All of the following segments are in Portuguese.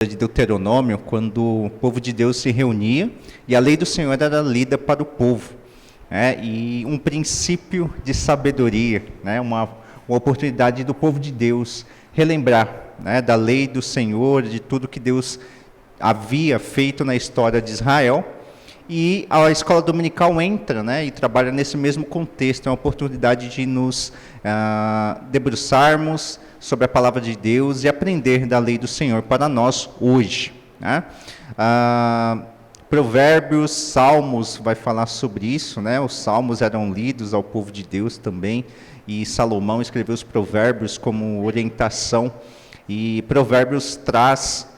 de Deuteronômio, quando o povo de Deus se reunia e a lei do Senhor era lida para o povo, e um princípio de sabedoria, uma oportunidade do povo de Deus relembrar, da lei do Senhor, de tudo que Deus havia feito na história de Israel. E a escola dominical entra, e trabalha nesse mesmo contexto. É uma oportunidade de nos debruçarmos sobre a palavra de Deus e aprender da lei do Senhor para nós hoje. Provérbios, Salmos vai falar sobre isso, Os Salmos eram lidos ao povo de Deus também, e Salomão escreveu os Provérbios como orientação, e Provérbios traz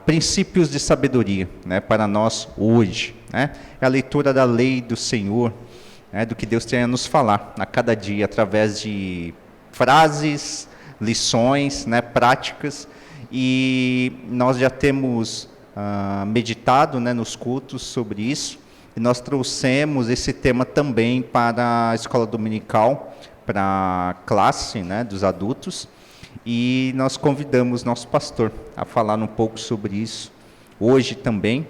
princípios de sabedoria, para nós hoje. É a leitura da lei do Senhor, do que Deus tem a nos falar a cada dia, através de frases, lições, práticas, e nós já temos meditado, nos cultos sobre isso, e nós trouxemos esse tema também para a escola dominical, para a classe, dos adultos, e nós convidamos nosso pastor a falar um pouco sobre isso hoje também,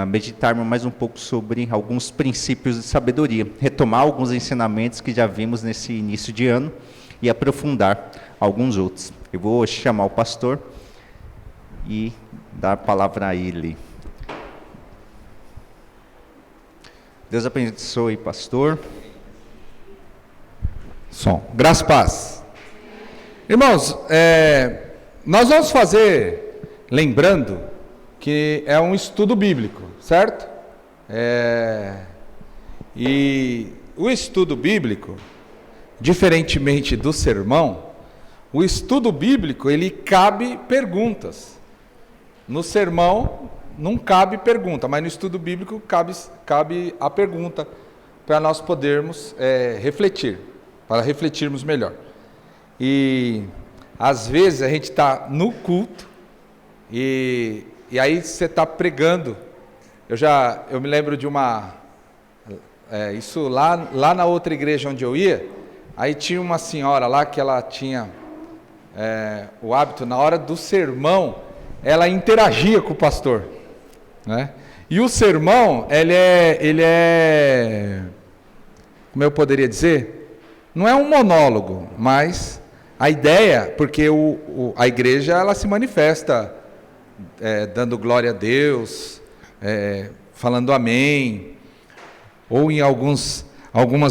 meditarmos mais um pouco sobre alguns princípios de sabedoria, retomar alguns ensinamentos que já vimos nesse início de ano e aprofundar alguns outros. Eu vou chamar o pastor e dar a palavra a ele. Deus abençoe, pastor. Som. Graça e paz. Irmãos, nós vamos fazer, lembrando que é um estudo bíblico, certo? E o estudo bíblico, diferentemente do sermão, o estudo bíblico, ele cabe perguntas. No sermão não cabe pergunta, mas no estudo bíblico cabe a pergunta, para nós podermos refletir, para refletirmos melhor. E às vezes a gente está no culto e aí você está pregando. Eu me lembro de isso lá na outra igreja onde eu ia. Aí tinha uma senhora lá que ela tinha o hábito, na hora do sermão, ela interagia com o pastor, E o sermão, ele é, como eu poderia dizer, não é um monólogo, mas a ideia, porque a igreja ela se manifesta dando glória a Deus, falando amém, ou em algumas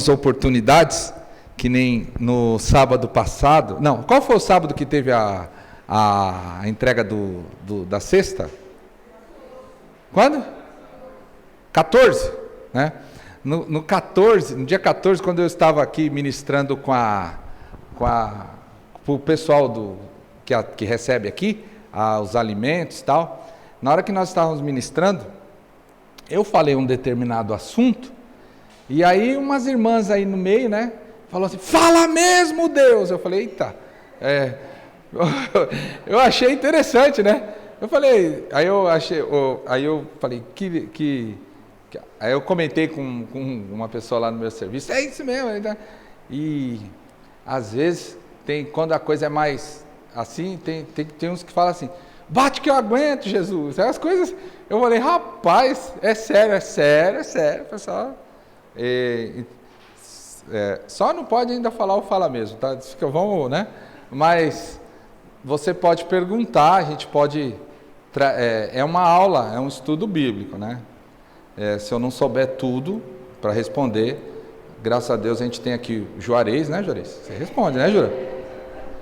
oportunidades, que nem no sábado passado. Não, qual foi o sábado que teve a entrega da cesta? Quando? 14, No dia 14, quando eu estava aqui ministrando com o pessoal que recebe aqui os alimentos e tal, na hora que nós estávamos ministrando, eu falei um determinado assunto, e aí umas irmãs aí no meio, falou assim: fala mesmo, Deus. Eu falei: eita, eu achei interessante, Eu falei, aí eu falei aí eu comentei com uma pessoa lá no meu serviço: é isso mesmo, E às vezes quando a coisa é mais assim, tem uns que falam assim: bate que eu aguento, Jesus. As coisas, eu falei: rapaz, é sério, pessoal. Só não pode ainda falar o fala mesmo, tá? Vamos, Mas você pode perguntar, a gente pode. É uma aula, é um estudo bíblico, se eu não souber tudo para responder, graças a Deus a gente tem aqui o Juarez, Juarez? Você responde, Jura?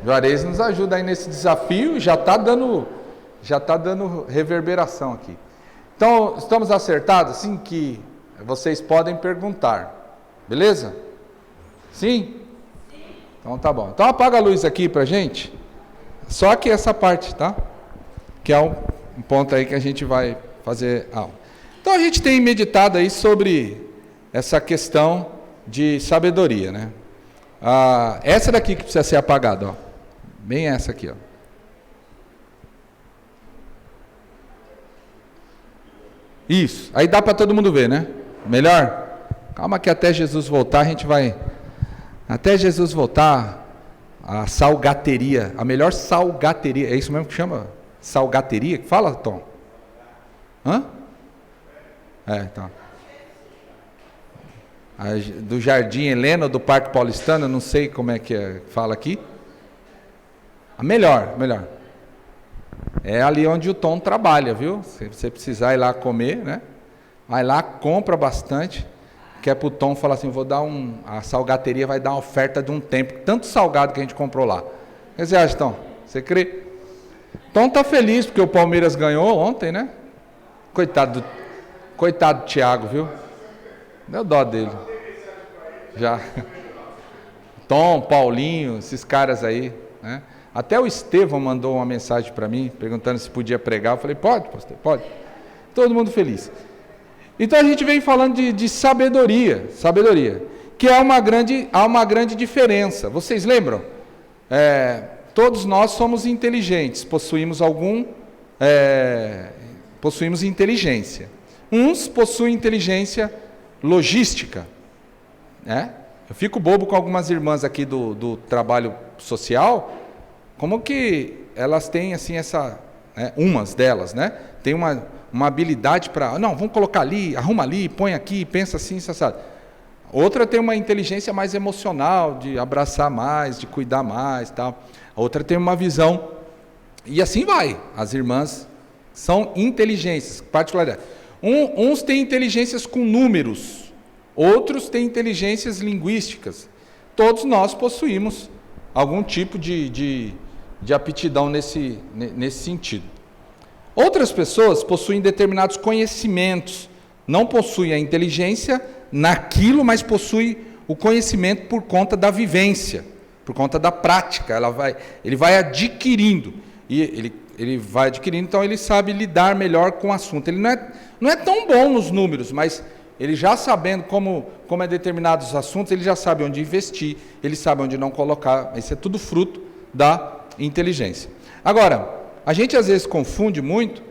Juarez nos ajuda aí nesse desafio, já está dando reverberação aqui. Então, estamos acertados? Sim, que vocês podem perguntar, beleza? Sim? Então tá bom. Então apaga a luz aqui pra gente, só que essa parte, tá? Que é um ponto aí que a gente vai fazer aula. Então a gente tem meditado aí sobre essa questão de sabedoria, essa daqui que precisa ser apagada, bem essa aqui, Isso, aí dá para todo mundo ver, Melhor? Calma que até Jesus voltar a gente vai. Até Jesus voltar, a salgateria, a melhor salgateria, é isso mesmo que chama? salgateria? Fala, Tom. Hã? Tá. Do Jardim Helena, do Parque Paulistano, não sei como é que fala aqui. Melhor. É ali onde o Tom trabalha, viu? Se você precisar ir lá comer, né? Vai lá, compra bastante. Que é pro Tom falar assim, a salgateria vai dar uma oferta de um tempo. Tanto salgado que a gente comprou lá. O que você acha, Tom? Você crê? Tom tá feliz porque o Palmeiras ganhou ontem, né? Coitado do Thiago, viu? Deu dó dele. Já. Tom, Paulinho, esses caras aí, né? Até o Estevão mandou uma mensagem para mim, perguntando se podia pregar. Eu falei, pode, pastor, pode. Todo mundo feliz. Então a gente vem falando de sabedoria, que há uma grande diferença. Vocês lembram? Todos nós somos inteligentes, possuímos inteligência. Uns possuem inteligência logística, né? Eu fico bobo com algumas irmãs aqui do trabalho social, como que elas têm assim umas delas, né? Tem uma habilidade para, não, vamos colocar ali, arruma ali, põe aqui, pensa assim, sabe? Outra tem uma inteligência mais emocional, de abraçar mais, de cuidar mais, tal. A outra tem uma visão, e assim vai. As irmãs são inteligências, particularidade. Uns têm inteligências com números, outros têm inteligências linguísticas. Todos nós possuímos algum tipo de aptidão nesse sentido. Outras pessoas possuem determinados conhecimentos, não possuem a inteligência naquilo, mas possuem o conhecimento por conta da vivência, por conta da prática. Ele vai adquirindo, e ele vai adquirindo, então ele sabe lidar melhor com o assunto. Ele não é tão bom nos números, mas ele já sabendo como é determinados assuntos, ele já sabe onde investir, ele sabe onde não colocar. Isso é tudo fruto da inteligência. Agora, a gente às vezes confunde muito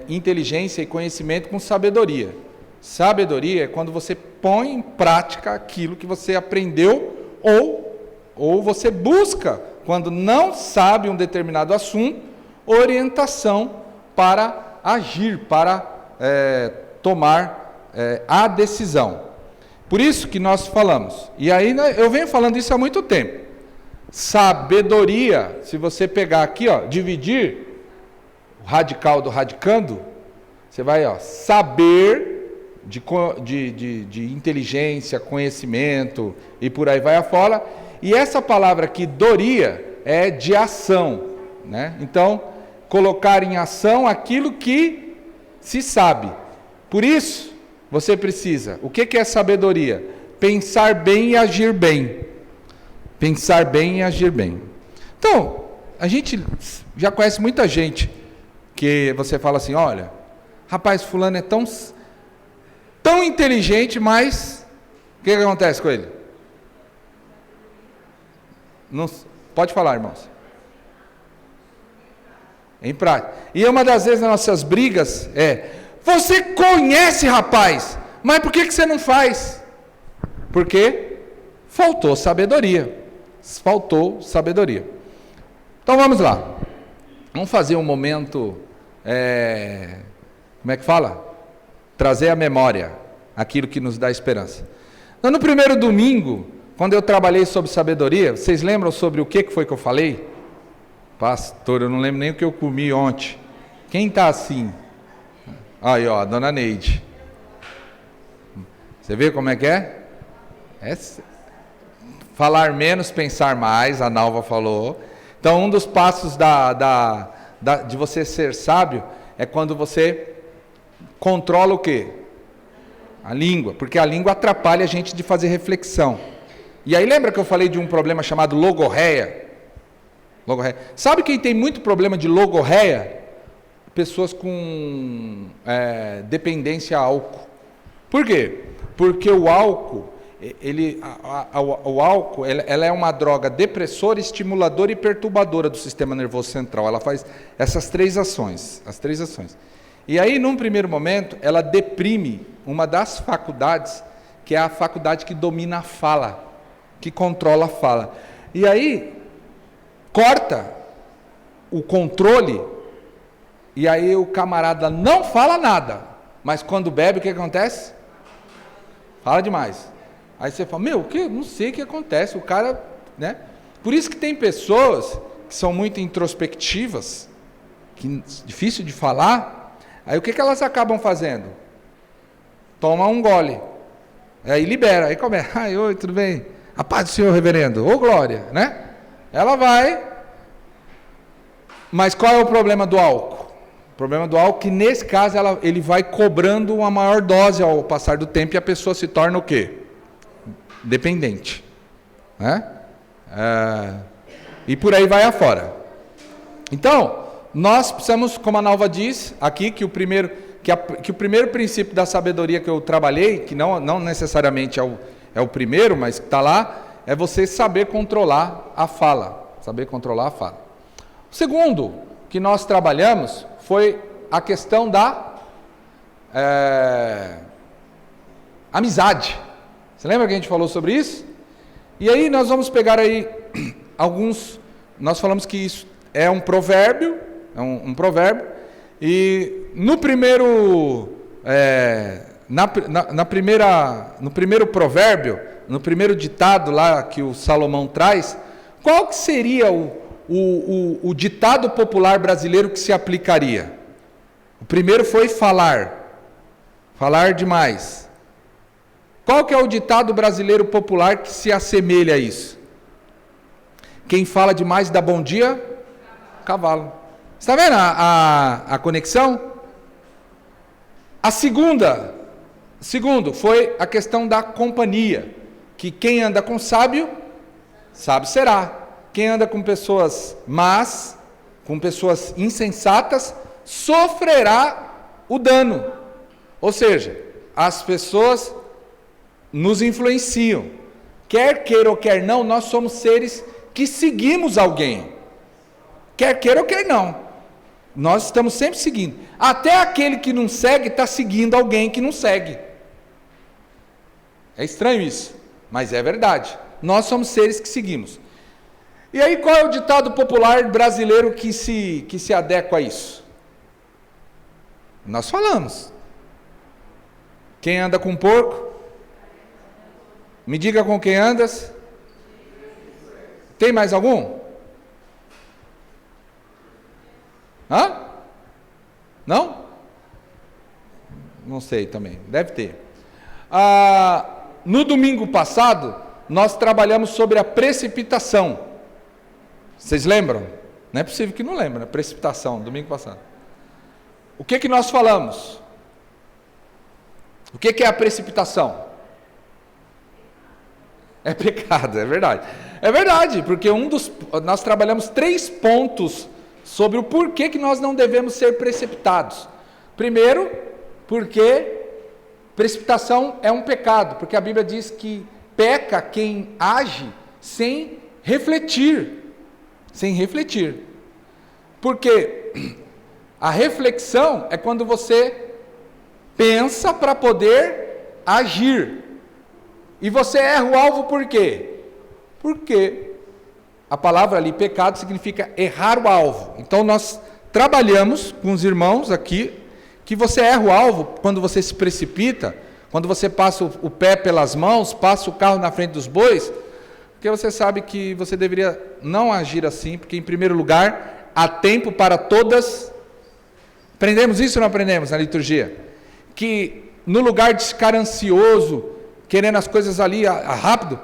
inteligência e conhecimento com sabedoria. Sabedoria é quando você põe em prática aquilo que você aprendeu ou você busca, quando não sabe um determinado assunto, orientação para agir, para tomar a decisão. Por isso que nós falamos, e aí eu venho falando isso há muito tempo. Sabedoria, se você pegar aqui, dividir o radical do radicando, você vai, saber de inteligência, conhecimento e por aí vai afora. E essa palavra aqui, doria, é de ação, né? Então, colocar em ação aquilo que se sabe. Por isso, você precisa, o que é sabedoria? Pensar bem e agir bem. Pensar bem e agir bem. Então, a gente já conhece muita gente que você fala assim, olha, rapaz, fulano é tão inteligente, mas o que acontece com ele? Não, pode falar, irmãos. Em prática. E uma das vezes nas nossas brigas você conhece, rapaz, mas por que você não faz? Porque faltou sabedoria. Faltou sabedoria. Então vamos lá. Vamos fazer um momento, como é que fala? Trazer à memória aquilo que nos dá esperança. Então, no primeiro domingo, quando eu trabalhei sobre sabedoria, vocês lembram sobre o que foi que eu falei? Pastor, eu não lembro nem o que eu comi ontem. Quem está assim? Aí, a dona Neide. Você vê como é que é? Falar menos, pensar mais, a Nalva falou. Então, um dos passos de você ser sábio é quando você controla o quê? A língua, porque a língua atrapalha a gente de fazer reflexão. E aí lembra que eu falei de um problema chamado logorreia? Sabe quem tem muito problema de logorreia? Pessoas com dependência a álcool. Por quê? Porque o álcool, ela é uma droga depressora, estimuladora e perturbadora do sistema nervoso central. Ela faz essas três ações. E aí, num primeiro momento, ela deprime uma das faculdades, que é a faculdade que domina a fala, que controla a fala. E aí, corta o controle e aí o camarada não fala nada, mas quando bebe, o que acontece? Fala demais. Aí você fala, meu, não sei o que acontece, o cara, né? Por isso que tem pessoas que são muito introspectivas, que difícil de falar, aí o que elas acabam fazendo? Toma um gole, aí libera, aí começa, ai, oi, tudo bem? A paz do Senhor, reverendo, ô glória, né? Ela vai, mas qual é o problema do álcool? O problema do álcool é que nesse caso ele vai cobrando uma maior dose ao passar do tempo e a pessoa se torna o quê? Dependente, né? E por aí vai afora. Então, nós precisamos, como a Nalva diz aqui, que o primeiro princípio da sabedoria que eu trabalhei, que não necessariamente é o primeiro, mas que está lá, é você saber controlar a fala. Saber controlar a fala. O segundo que nós trabalhamos foi a questão da amizade. Você lembra que a gente falou sobre isso? E aí nós vamos pegar aí alguns... Nós falamos que isso é um provérbio, um provérbio, e no primeiro... no primeiro provérbio, no primeiro ditado lá que o Salomão traz, qual que seria o ditado popular brasileiro que se aplicaria? O primeiro foi falar demais. Qual que é o ditado brasileiro popular que se assemelha a isso? Quem fala demais dá bom dia? Cavalo. Está vendo a conexão? Segundo, foi a questão da companhia, que quem anda com sábio, sábio será. Quem anda com pessoas más, com pessoas insensatas, sofrerá o dano. Ou seja, as pessoas nos influenciam. Quer queira ou quer não, nós somos seres que seguimos alguém. Quer queira ou quer não. Nós estamos sempre seguindo. Até aquele que não segue está seguindo alguém que não segue. É estranho isso, mas é verdade. Nós somos seres que seguimos. E aí qual é o ditado popular brasileiro que se adequa a isso? Nós falamos. Quem anda com porco? Me diga com quem andas. Tem mais algum? Hã? Não? Não sei também, deve ter. No domingo passado, nós trabalhamos sobre a precipitação. Vocês lembram? Não é possível que não lembrem, a precipitação, domingo passado. O que nós falamos? O que é a precipitação? É pecado, é verdade. É verdade, porque nós trabalhamos 3 pontos sobre o porquê que nós não devemos ser precipitados. Primeiro, porque precipitação é um pecado, porque a Bíblia diz que peca quem age sem refletir. Sem refletir. Porque a reflexão é quando você pensa para poder agir. E você erra o alvo por quê? Porque a palavra ali, pecado, significa errar o alvo. Então nós trabalhamos com os irmãos aqui, que você erra o alvo quando você se precipita, quando você passa o pé pelas mãos, passa o carro na frente dos bois, porque você sabe que você deveria não agir assim, porque em primeiro lugar, há tempo para todas. Aprendemos isso ou não aprendemos na liturgia? Que no lugar de ficar ansioso, querendo as coisas ali rápido,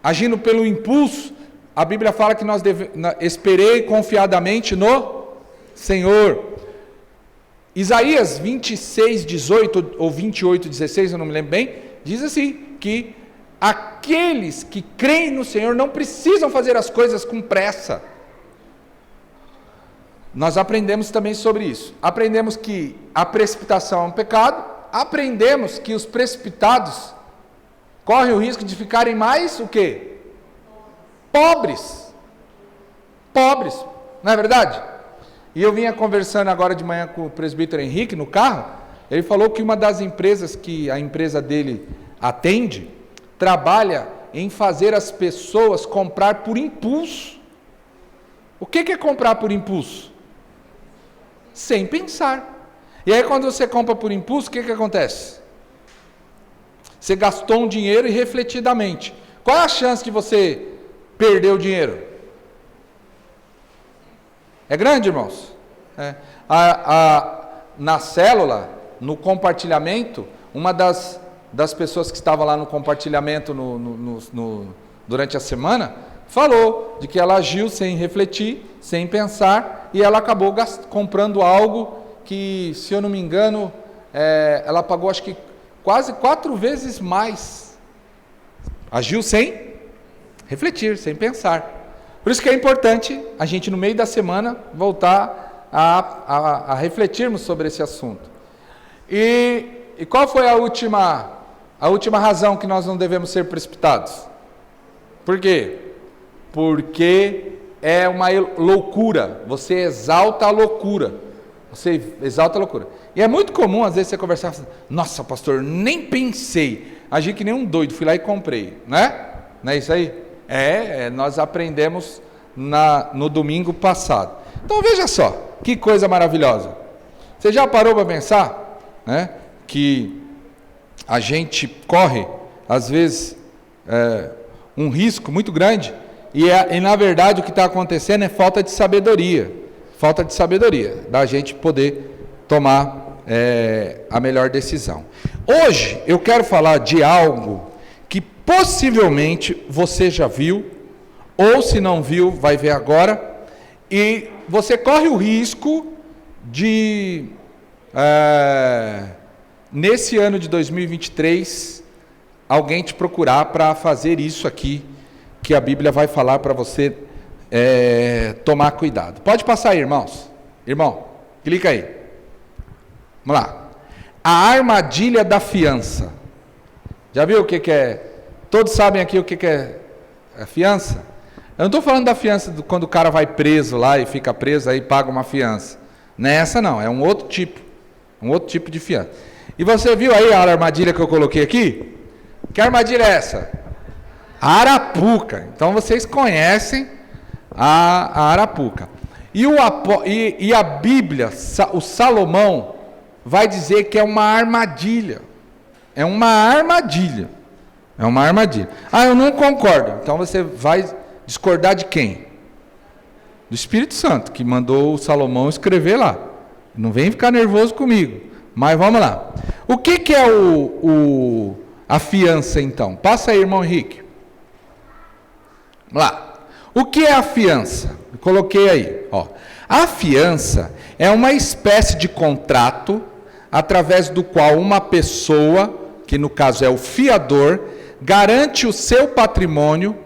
agindo pelo impulso, a Bíblia fala que nós esperei confiadamente no Senhor. Isaías 26, 18 ou 28, 16, eu não me lembro bem, diz assim, que aqueles que creem no Senhor não precisam fazer as coisas com pressa. Nós aprendemos também sobre isso. Aprendemos que a precipitação é um pecado, aprendemos que os precipitados correm o risco de ficarem mais o quê? Pobres, não é verdade? E eu vinha conversando agora de manhã com o presbítero Henrique no carro, ele falou que uma das empresas que a empresa dele atende, trabalha em fazer as pessoas comprar por impulso. O que é comprar por impulso? sem pensar. E aí quando você compra por impulso, o que acontece? Você gastou um dinheiro irrefletidamente. Qual é a chance de você perder o dinheiro? É grande, irmãos? Na célula, no compartilhamento, uma das pessoas que estava lá no compartilhamento durante a semana, falou de que ela agiu sem refletir, sem pensar, e ela acabou comprando algo que, se eu não me engano, ela pagou acho que quase 4 vezes mais. Agiu sem refletir, sem pensar. Por isso que é importante a gente, no meio da semana, voltar a refletirmos sobre esse assunto. E qual foi a última razão que nós não devemos ser precipitados? Por quê? Porque é uma loucura. Você exalta a loucura. Você exalta a loucura. E é muito comum, às vezes, você conversar assim, nossa, pastor, nem pensei. Agi que nem um doido, fui lá e comprei. Né? Não é isso aí? Nós aprendemos no domingo passado. Então, veja só, que coisa maravilhosa. Você já parou para pensar, né, que a gente corre, às vezes, um risco muito grande, e na verdade o que está acontecendo é falta de sabedoria, da gente poder tomar a melhor decisão. Hoje eu quero falar de algo que possivelmente você já viu, ou se não viu, vai ver agora, e você corre o risco de, nesse ano de 2023, alguém te procurar para fazer isso aqui, que a Bíblia vai falar para você tomar cuidado. Pode passar aí, irmãos. Irmão, clica aí. Vamos lá. A armadilha da fiança. Já viu o que é? Todos sabem aqui o que é a fiança? Eu não estou falando da fiança quando o cara vai preso lá e fica preso, aí paga uma fiança. Não é essa não, é um outro tipo de fiança. E você viu aí a armadilha que eu coloquei aqui? Que armadilha é essa? A arapuca. Então vocês conhecem a arapuca. E a Bíblia, o Salomão, vai dizer que é uma armadilha. É uma armadilha. É uma armadilha. Ah, eu não concordo. Então você vai discordar de quem? Do Espírito Santo, que mandou o Salomão escrever lá. Não vem ficar nervoso comigo. Mas vamos lá. O que é a fiança, então? Passa aí, irmão Henrique. Vamos lá. O que é a fiança? Eu coloquei aí. Ó. A fiança é uma espécie de contrato através do qual uma pessoa, que no caso é o fiador, garante o seu patrimônio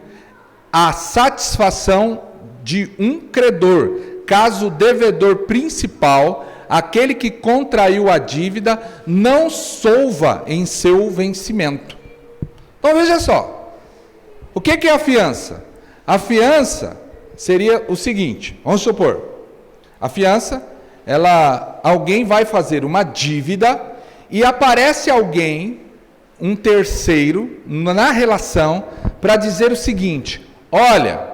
à satisfação de um credor, caso o devedor principal, aquele que contraiu a dívida, não solva em seu vencimento. Então veja só, o que é a fiança? A fiança seria o seguinte, vamos supor, a fiança, alguém vai fazer uma dívida e aparece alguém, um terceiro, na relação, para dizer o seguinte, olha,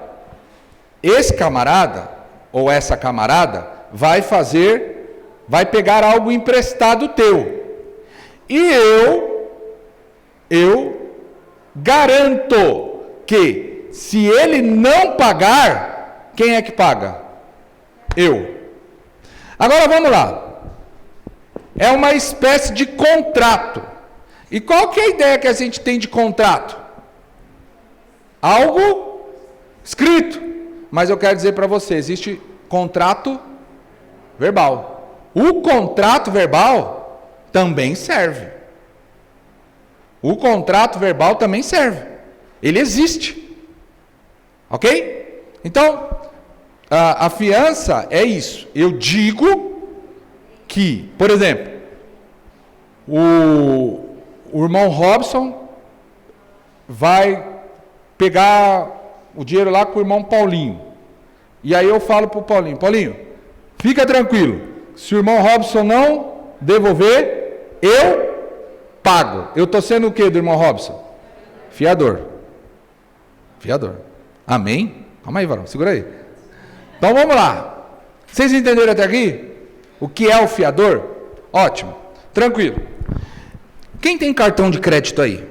esse camarada, ou essa camarada, vai pegar algo emprestado teu. E eu garanto que, se ele não pagar, quem é que paga? Eu. Agora vamos lá. É uma espécie de contrato. E qual que é a ideia que a gente tem de contrato? Algo escrito. Mas eu quero dizer para você, existe contrato verbal. O contrato verbal também serve. O contrato verbal também serve. Ele existe. Ok? Então, a fiança é isso. Eu digo que, por exemplo, o irmão Robson vai pegar o dinheiro lá com o irmão Paulinho. E aí eu falo para o Paulinho, Paulinho, fica tranquilo, se o irmão Robson não devolver, eu pago. Eu estou sendo o que do irmão Robson? Fiador. Fiador. Amém? Calma aí, varão, segura aí. Então vamos lá. Vocês entenderam até aqui? o que é o fiador? Ótimo, tranquilo. Quem tem cartão de crédito aí?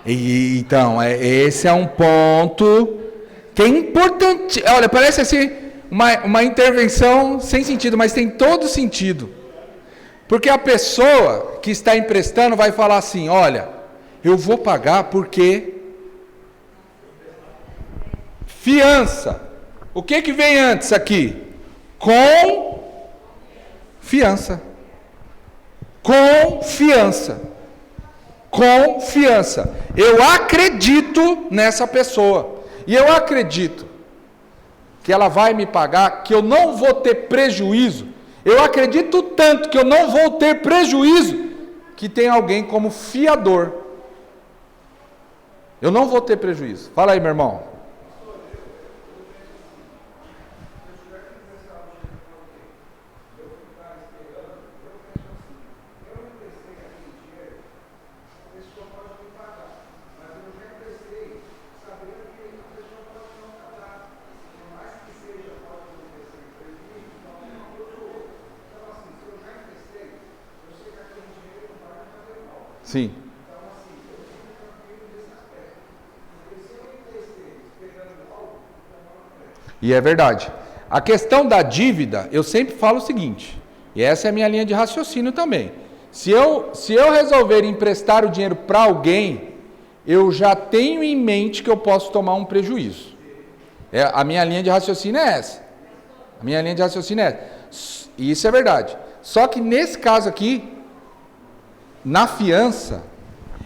Então, esse é um ponto que é importante. Olha, parece assim uma intervenção sem sentido, mas tem todo sentido. Porque a pessoa que está emprestando vai falar assim: olha, eu vou pagar porque fiança. O que vem antes aqui? Confiança. Confiança. Confiança. Eu acredito nessa pessoa. E eu acredito que ela vai me pagar, que eu não vou ter prejuízo. Eu acredito tanto que eu não vou ter prejuízo, que tem alguém como fiador. Eu não vou ter prejuízo. Fala aí, meu irmão. Sim. E é verdade. A questão da dívida, eu sempre falo o seguinte, e essa é a minha linha de raciocínio também. Se eu resolver emprestar o dinheiro para alguém, eu já tenho em mente que eu posso tomar um prejuízo. A minha linha de raciocínio é essa. A minha linha de raciocínio é essa. E isso é verdade. Só que nesse caso aqui, na fiança,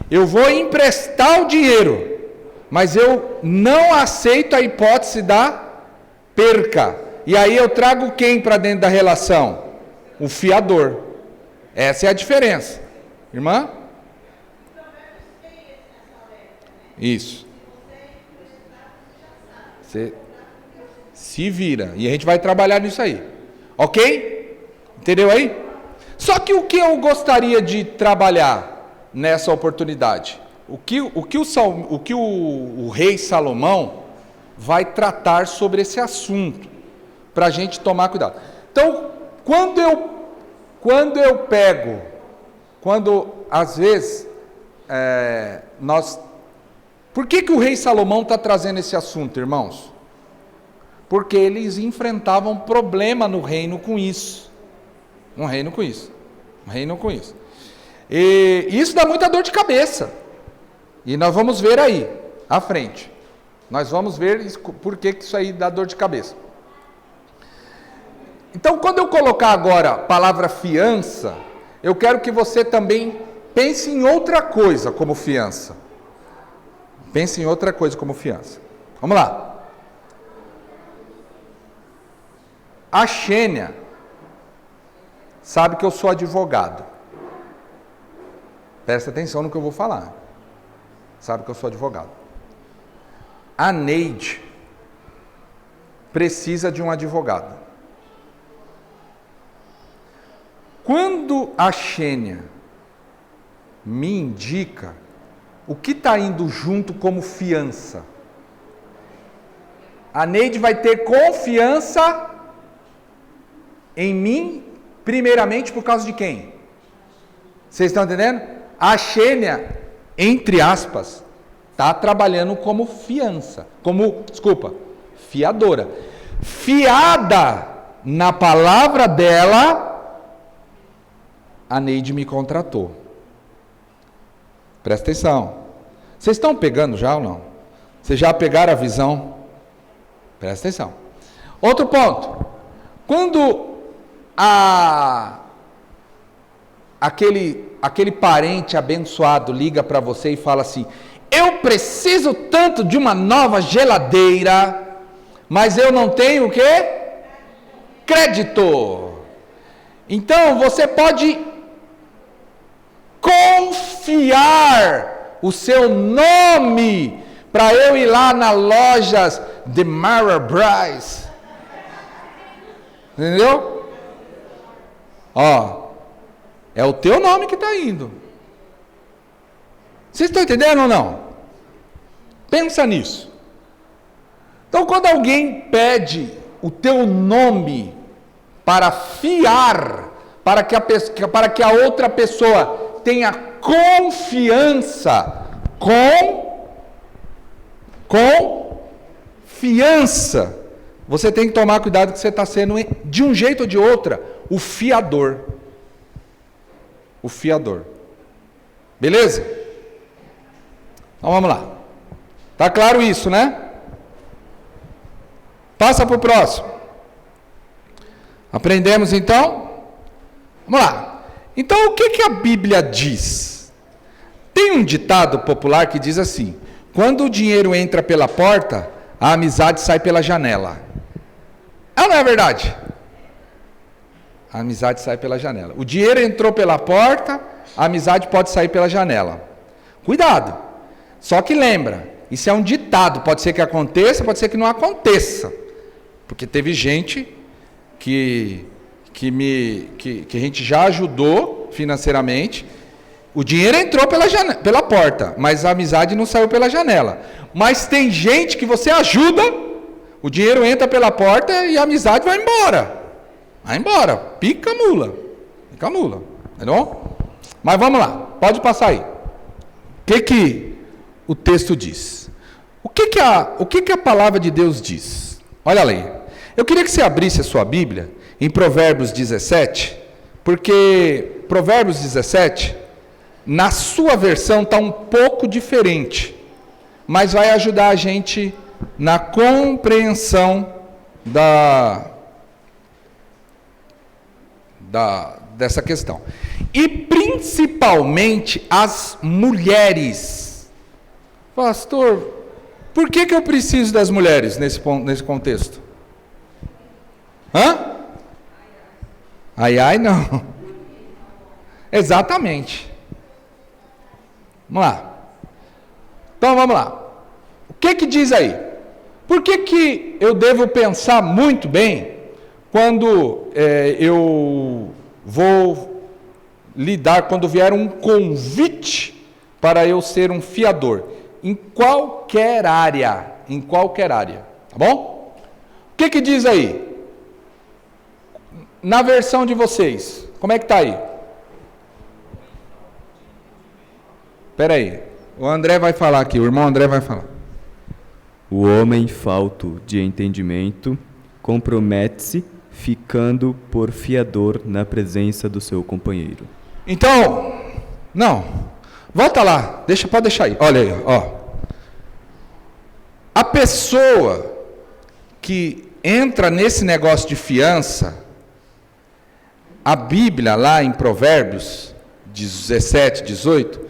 eu vou emprestar o dinheiro, mas eu não aceito a hipótese da perca. E aí eu trago quem para dentro da relação? O fiador. Essa é a diferença. Irmã? Isso. Você se vira. E a gente vai trabalhar nisso aí. Ok? Entendeu aí? Só que o que eu gostaria de trabalhar nessa oportunidade? O que o rei Salomão vai tratar sobre esse assunto, para a gente tomar cuidado. Então, às vezes, por que o rei Salomão está trazendo esse assunto, irmãos? Porque eles enfrentavam problema no reino com isso. Um reino com isso. E isso dá muita dor de cabeça. E nós vamos ver aí, à frente. Nós vamos ver por que isso aí dá dor de cabeça. Então, quando eu colocar agora a palavra fiança, eu quero que você também pense em outra coisa como fiança. Pense em outra coisa como fiança. Vamos lá. A Xênia sabe que eu sou advogado. Presta atenção no que eu vou falar. Sabe que eu sou advogado. A Neide precisa de um advogado. Quando a Xênia me indica o que está indo junto como fiança, a Neide vai ter confiança em mim, primeiramente por causa de quem? Vocês estão entendendo? A Xênia, entre aspas, está trabalhando como fiadora. Fiada na palavra dela, a Neide me contratou. Presta atenção. Vocês estão pegando já ou não? Vocês já pegaram a visão? Presta atenção. Outro ponto. Quando aquele parente abençoado liga para você e fala assim: eu preciso tanto de uma nova geladeira, mas eu não tenho o quê? Crédito. Então você pode confiar o seu nome para eu ir lá na loja de Mara Bryce. Entendeu? Ó, é o teu nome que está indo. Vocês estão entendendo ou não? Pensa nisso. Então, quando alguém pede o teu nome para fiar, para que a outra pessoa tenha confiança, confiança, você tem que tomar cuidado que você está sendo, de um jeito ou de outra, o fiador. O fiador. Beleza? Então vamos lá. Tá claro isso, né? Passa para o próximo. Aprendemos então? Vamos lá. Então o que a Bíblia diz? Tem um ditado popular que diz assim: quando o dinheiro entra pela porta, a amizade sai pela janela. É ou não é verdade? A amizade sai pela janela. O dinheiro entrou pela porta, a amizade pode sair pela janela. Cuidado. Só que lembra, isso é um ditado, pode ser que aconteça, pode ser que não aconteça. Porque teve gente que a gente já ajudou financeiramente, o dinheiro entrou pela porta, mas a amizade não saiu pela janela. Mas tem gente que você ajuda, o dinheiro entra pela porta e a amizade vai embora. Vai embora, pica a mula. Pica a mula, tá bom? Mas vamos lá, pode passar aí. O que o texto diz? O que a palavra de Deus diz? Olha a lei. Eu queria que você abrisse a sua Bíblia em Provérbios 17, porque Provérbios 17, na sua versão está um pouco diferente, mas vai ajudar a gente na compreensão dessa questão. E principalmente as mulheres. Pastor, por que eu preciso das mulheres nesse contexto? Hã? Ai, não. Exatamente. Vamos lá. Então, vamos lá. O que diz aí? Por que eu devo pensar muito bem quando eu vou lidar, quando vier um convite para eu ser um fiador? Em qualquer área. Tá bom? O que diz aí? Na versão de vocês, como é que está aí? Espera aí, o André vai falar aqui, o irmão André vai falar. O homem falto de entendimento compromete-se ficando por fiador na presença do seu companheiro. Então, não, volta lá, pode deixar aí, olha aí, ó. A pessoa que entra nesse negócio de fiança, a Bíblia, lá em Provérbios 17, 18,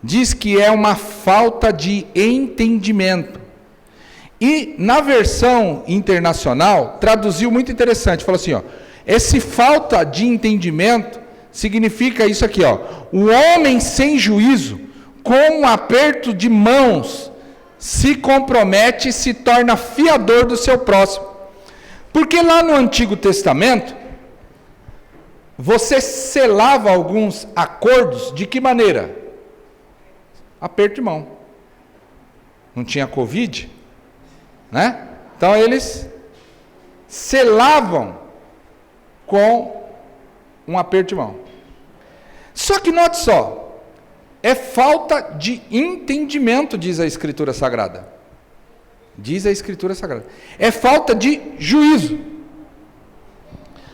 diz que é uma falta de entendimento. E na versão internacional, traduziu muito interessante, falou assim, ó, esse falta de entendimento significa isso aqui, ó, o homem sem juízo, com um aperto de mãos, se compromete e se torna fiador do seu próximo. Porque lá no Antigo Testamento, você selava alguns acordos de que maneira? Aperto de mão. Não tinha Covid, né? Então eles selavam com um aperto de mão. Só que note só, é falta de entendimento, diz a Escritura Sagrada. Diz a Escritura Sagrada. É falta de juízo.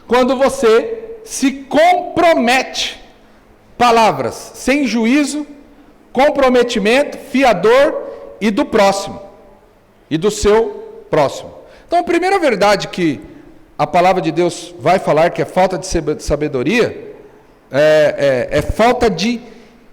Quando você se compromete, palavras sem juízo, comprometimento, fiador e do próximo, e do seu próximo. Então a primeira verdade que a palavra de Deus vai falar, que é falta de sabedoria, é falta de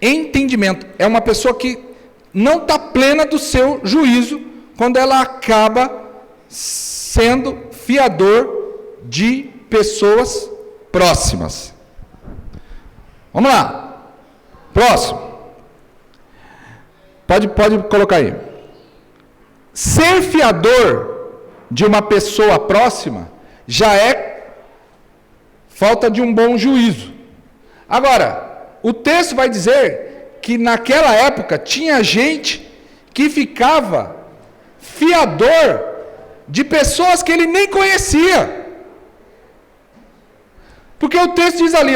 entendimento. É uma pessoa que não está plena do seu juízo, quando ela acaba sendo fiador de pessoas próximas. Vamos lá. Próximo. Pode colocar aí. Ser fiador de uma pessoa próxima já é falta de um bom juízo. Agora, o texto vai dizer que naquela época tinha gente que ficava fiador de pessoas que ele nem conhecia. Porque o texto diz ali,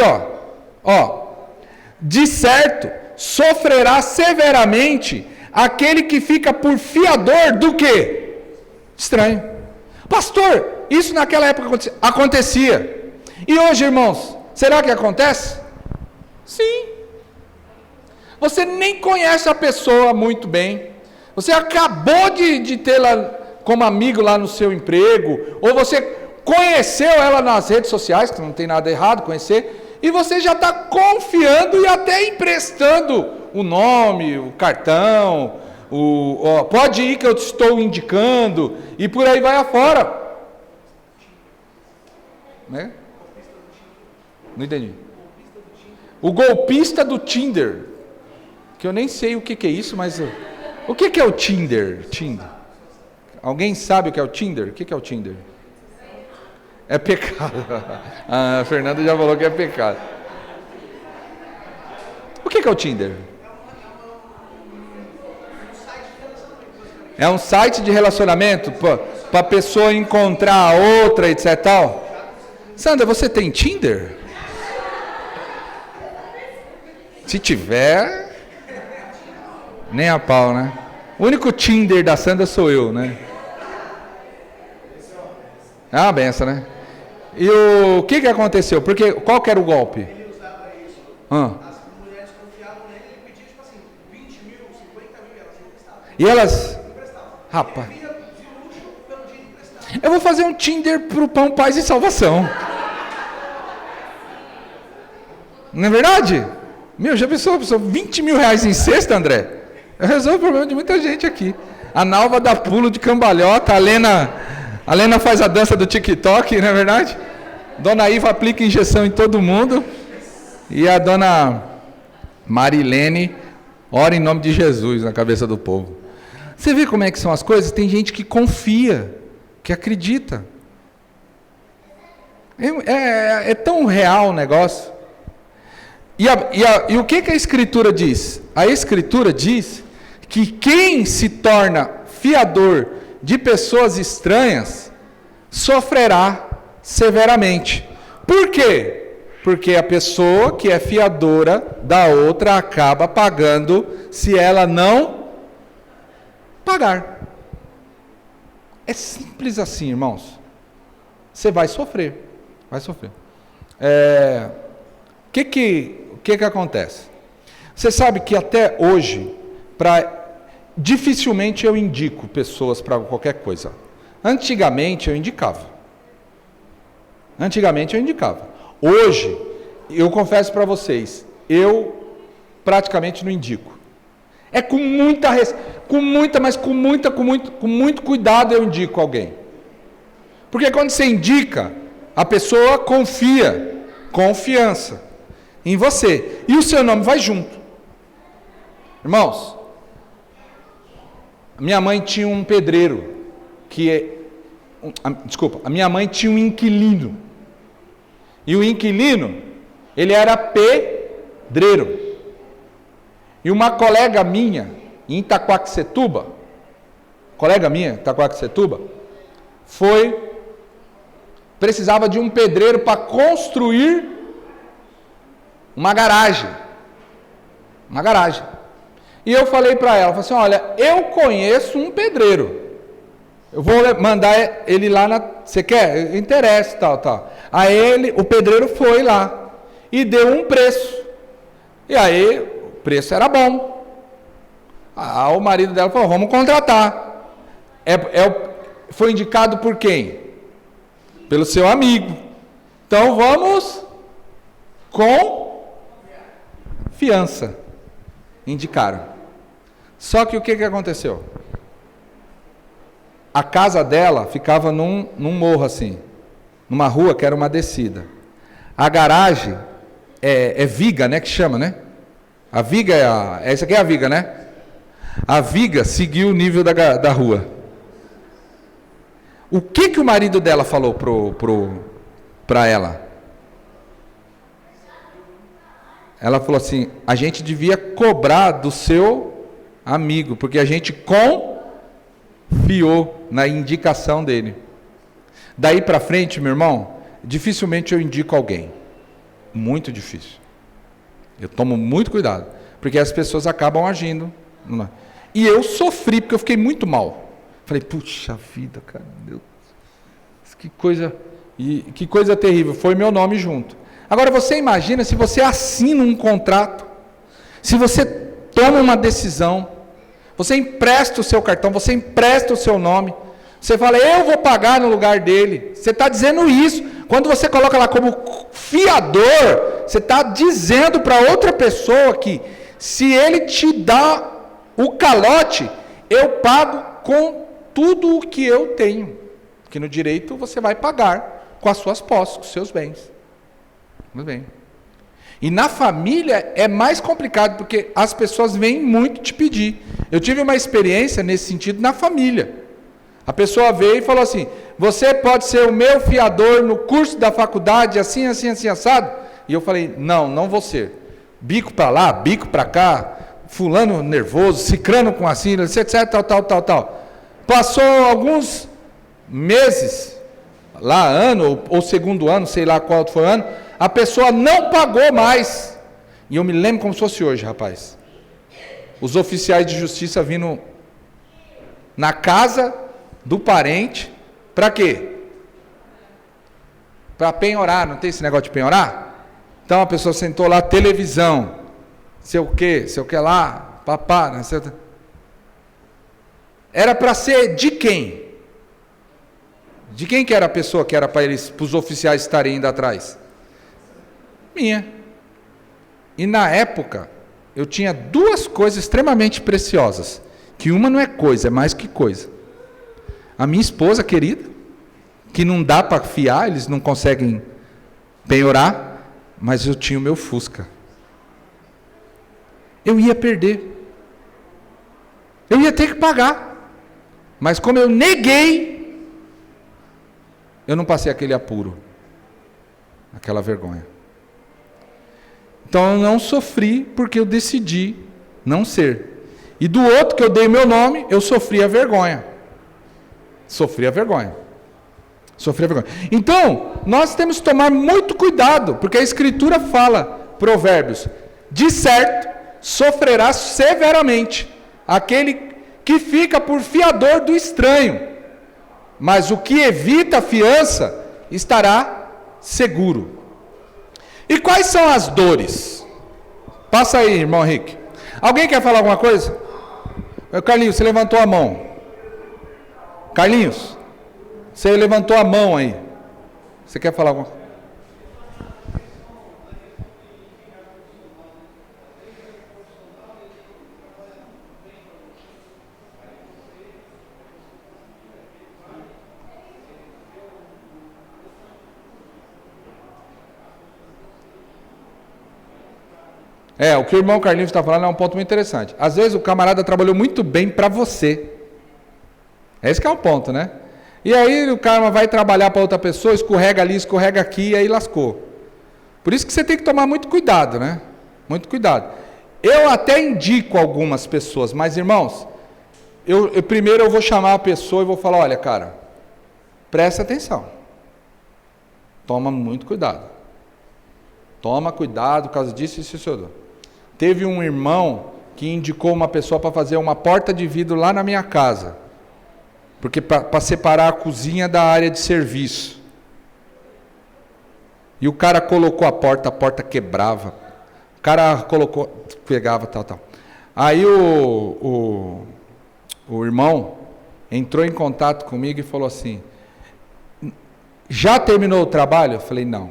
de certo, sofrerá severamente aquele que fica por fiador do quê? Estranho. Pastor, isso naquela época acontecia. E hoje, irmãos, será que acontece? Sim. Você nem conhece a pessoa muito bem. Você acabou de tê-la como amigo lá no seu emprego, ou você conheceu ela nas redes sociais, que não tem nada errado conhecer, e você já está confiando e até emprestando o nome, o cartão, pode ir que eu te estou indicando, e por aí vai afora. Né? Não entendi. O golpista do Tinder, que eu nem sei o que é isso, mas o que é o Tinder? Alguém sabe o que é o Tinder? O que é o Tinder? É pecado. A Fernanda já falou que é pecado. O que é o Tinder? É um site de relacionamento para a pessoa encontrar a outra, etc. Tal. Sandra, você tem Tinder? Se tiver, nem a pau, né? O único Tinder da Sandra sou eu, né? É uma benção, né? E o que aconteceu? Porque qual que era o golpe? Ele usava isso. As mulheres confiavam nele, ele pedia tipo assim, 20 mil, 50 mil, elas não prestavam. E elas? Não prestavam. Rapaz. Ele via de luxo pelo dia emprestado. Eu vou fazer um Tinder pro Pão, Paz e Salvação. Não é verdade? Meu, já pensou 20 mil reais em cesta, André? Eu resolvo o problema de muita gente aqui. A Nalva dá pulo de cambalhota, a Lena faz a dança do TikTok, não é verdade? Dona Iva aplica injeção em todo mundo. E a dona Marilene ora em nome de Jesus na cabeça do povo. Você vê como é que são as coisas? Tem gente que confia, que acredita. É tão real o negócio. E o que a Escritura diz? A Escritura diz que quem se torna fiador de pessoas estranhas sofrerá severamente. Por quê? Porque a pessoa que é fiadora da outra acaba pagando se ela não pagar. É simples assim, irmãos. Você vai sofrer. Vai sofrer. O que acontece? Você sabe que até hoje, dificilmente eu indico pessoas para qualquer coisa. Antigamente eu indicava. Hoje, eu confesso para vocês, eu praticamente não indico. É com muito cuidado eu indico alguém. Porque quando você indica, a pessoa confia, confiança em você. E o seu nome vai junto. Irmãos, minha mãe tinha um pedreiro, a minha mãe tinha um inquilino. E o inquilino, ele era pedreiro. E uma colega minha, em Itaquaquecetuba, precisava de um pedreiro para construir uma garagem. E eu falei para ela, falei assim, olha, eu conheço um pedreiro. Eu vou mandar ele lá você quer? Interessa, tal. Aí o pedreiro foi lá e deu um preço. E aí o preço era bom. O marido dela falou, vamos contratar. Foi indicado por quem? Pelo seu amigo. Então vamos com fiança. Indicaram. Só que o que aconteceu? A casa dela ficava num morro assim, numa rua que era uma descida. A garagem é viga, né, que chama, né? A viga essa aqui é a viga, né? A viga seguiu o nível da rua. O que o marido dela falou para ela? Ela falou assim, a gente devia cobrar do seu amigo, porque a gente fiou na indicação dele. Daí para frente, meu irmão, dificilmente eu indico alguém. Muito difícil. Eu tomo muito cuidado, porque as pessoas acabam agindo. E eu sofri, porque eu fiquei muito mal. Falei, puxa vida, cara, Deus, que coisa terrível. Foi meu nome junto. Agora você imagina se você assina um contrato, se você toma uma decisão, você empresta o seu cartão, você empresta o seu nome, você fala, eu vou pagar no lugar dele. Você está dizendo isso. Quando você coloca lá como fiador, você está dizendo para outra pessoa que se ele te dá o calote, eu pago com tudo o que eu tenho. Porque no direito você vai pagar com as suas posses, com os seus bens. Muito bem. E na família é mais complicado, porque as pessoas vêm muito te pedir. Eu tive uma experiência nesse sentido na família. A pessoa veio e falou assim, você pode ser o meu fiador no curso da faculdade, assim, assim, assim, assado? E eu falei, não vou ser. Bico para lá, bico para cá, fulano nervoso, cicrano com assim, etc, tal. Passou alguns meses, lá ano, ou segundo ano, sei lá qual foi o ano, a pessoa não pagou mais. E eu me lembro como se fosse hoje, rapaz. Os oficiais de justiça vindo na casa do parente, para quê? Para penhorar, não tem esse negócio de penhorar? Então a pessoa sentou lá, televisão, sei o que lá, papá, né? Era para ser de quem? De quem que era a pessoa que era para os oficiais estarem indo atrás? Minha. E na época, eu tinha duas coisas extremamente preciosas, que uma não é coisa, é mais que coisa. A minha esposa querida, que não dá para fiar, eles não conseguem penhorar, mas eu tinha o meu Fusca. Eu ia perder. Eu ia ter que pagar. Mas como eu neguei, eu não passei aquele apuro, aquela vergonha. Então eu não sofri porque eu decidi não ser. E do outro que eu dei meu nome, eu sofri a vergonha. Sofri a vergonha. Então, nós temos que tomar muito cuidado, porque a Escritura fala, Provérbios, de certo, sofrerá severamente aquele que fica por fiador do estranho, mas o que evita a fiança estará seguro. E quais são as dores? Passa aí, irmão Henrique. Alguém quer falar alguma coisa? Carlinhos, você levantou a mão. Carlinhos, você levantou a mão aí. Você quer falar alguma coisa? O que o irmão Carlinhos está falando é um ponto muito interessante. Às vezes o camarada trabalhou muito bem para você. Esse que é o ponto, né? E aí o cara vai trabalhar para outra pessoa, escorrega ali, escorrega aqui, e aí lascou. Por isso que você tem que tomar muito cuidado, né? Muito cuidado. Eu até indico algumas pessoas, mas irmãos, primeiro eu vou chamar a pessoa e vou falar, olha cara, presta atenção. Toma muito cuidado. Toma cuidado por causa disso e isso. Teve um irmão que indicou uma pessoa para fazer uma porta de vidro lá na minha casa. Porque para separar a cozinha da área de serviço. E o cara colocou a porta quebrava. O cara colocou, pegava, tal. Aí o irmão entrou em contato comigo e falou assim, já terminou o trabalho? Eu falei, não.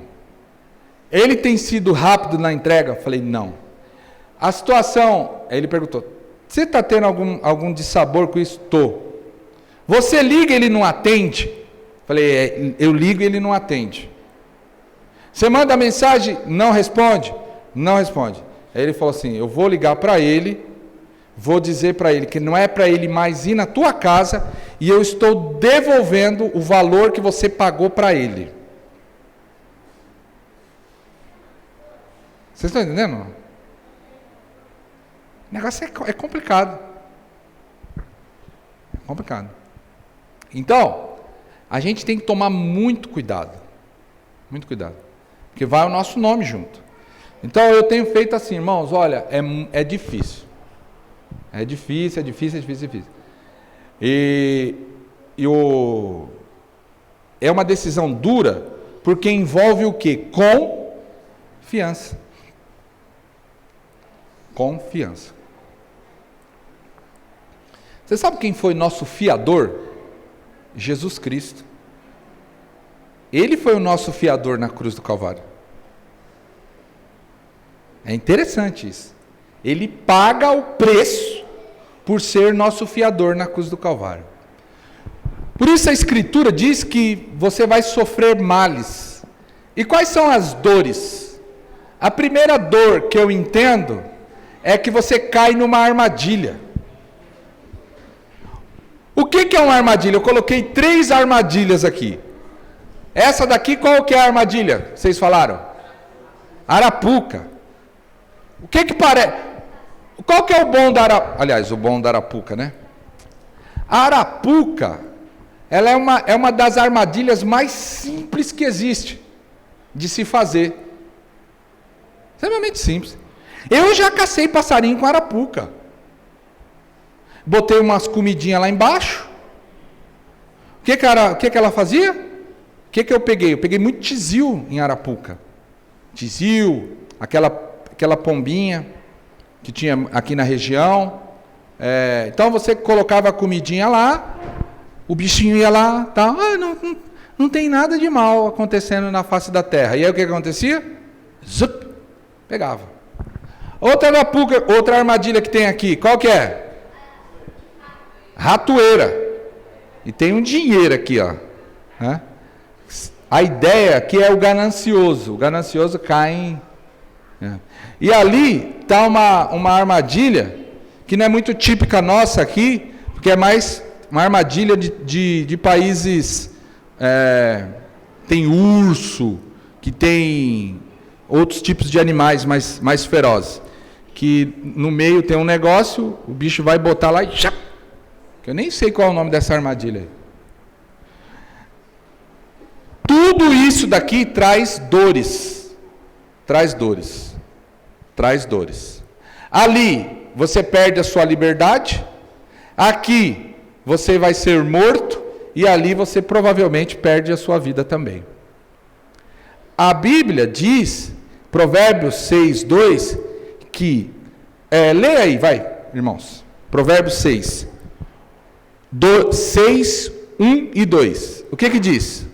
Ele tem sido rápido na entrega? Eu falei, não. A situação, aí ele perguntou, você está tendo algum dissabor com isso? Estou. Você liga e ele não atende? Falei, eu ligo e ele não atende. Você manda mensagem? Não responde? Não responde. Aí ele falou assim, eu vou ligar para ele, vou dizer para ele que não é para ele mais ir na tua casa e eu estou devolvendo o valor que você pagou para ele. Vocês estão entendendo? O negócio é complicado. É complicado. Então, a gente tem que tomar muito cuidado, porque vai o nosso nome junto. Então, eu tenho feito assim, irmãos, olha, é difícil. É difícil. É uma decisão dura, porque envolve o quê? Confiança. Você sabe quem foi nosso fiador? Jesus Cristo. Ele foi o nosso fiador na cruz do Calvário. É interessante isso. Ele paga o preço por ser nosso fiador na cruz do Calvário. Por isso a Escritura diz que você vai sofrer males. E quais são as dores? A primeira dor que eu entendo é que você cai numa armadilha. O que é uma armadilha? Eu coloquei 3 armadilhas aqui. Essa daqui, qual que é a armadilha? Vocês falaram? Arapuca. O que parece? Qual que é o bom da arapuca? Aliás, o bom da arapuca, né? A arapuca, ela é uma das armadilhas mais simples que existe de se fazer. Extremamente simples. Eu já cacei passarinho com arapuca. Botei umas comidinhas lá embaixo. O que ela fazia? O que eu peguei? Eu peguei muito tizil em arapuca. Tizil, aquela pombinha que tinha aqui na região. Então você colocava a comidinha lá, o bichinho ia lá, tal. Não tem nada de mal acontecendo na face da terra. E aí o que acontecia? Zup, pegava. Outra arapuca, outra armadilha que tem aqui, qual que é? Ratoeira. E tem um dinheiro aqui, ó. Né? A ideia aqui é o ganancioso. O ganancioso cai em... E ali está uma armadilha que não é muito típica nossa aqui, porque é mais uma armadilha de países... tem urso, que tem outros tipos de animais mais ferozes. Que no meio tem um negócio, o bicho vai botar lá e... Eu nem sei qual é o nome dessa armadilha. Tudo isso daqui traz dores. Ali você perde a sua liberdade. Aqui você vai ser morto. E ali você provavelmente perde a sua vida também. A Bíblia diz, Provérbios 6:2, que... leia aí, vai, irmãos. Provérbios 6. 6, 1 e 2. O que diz?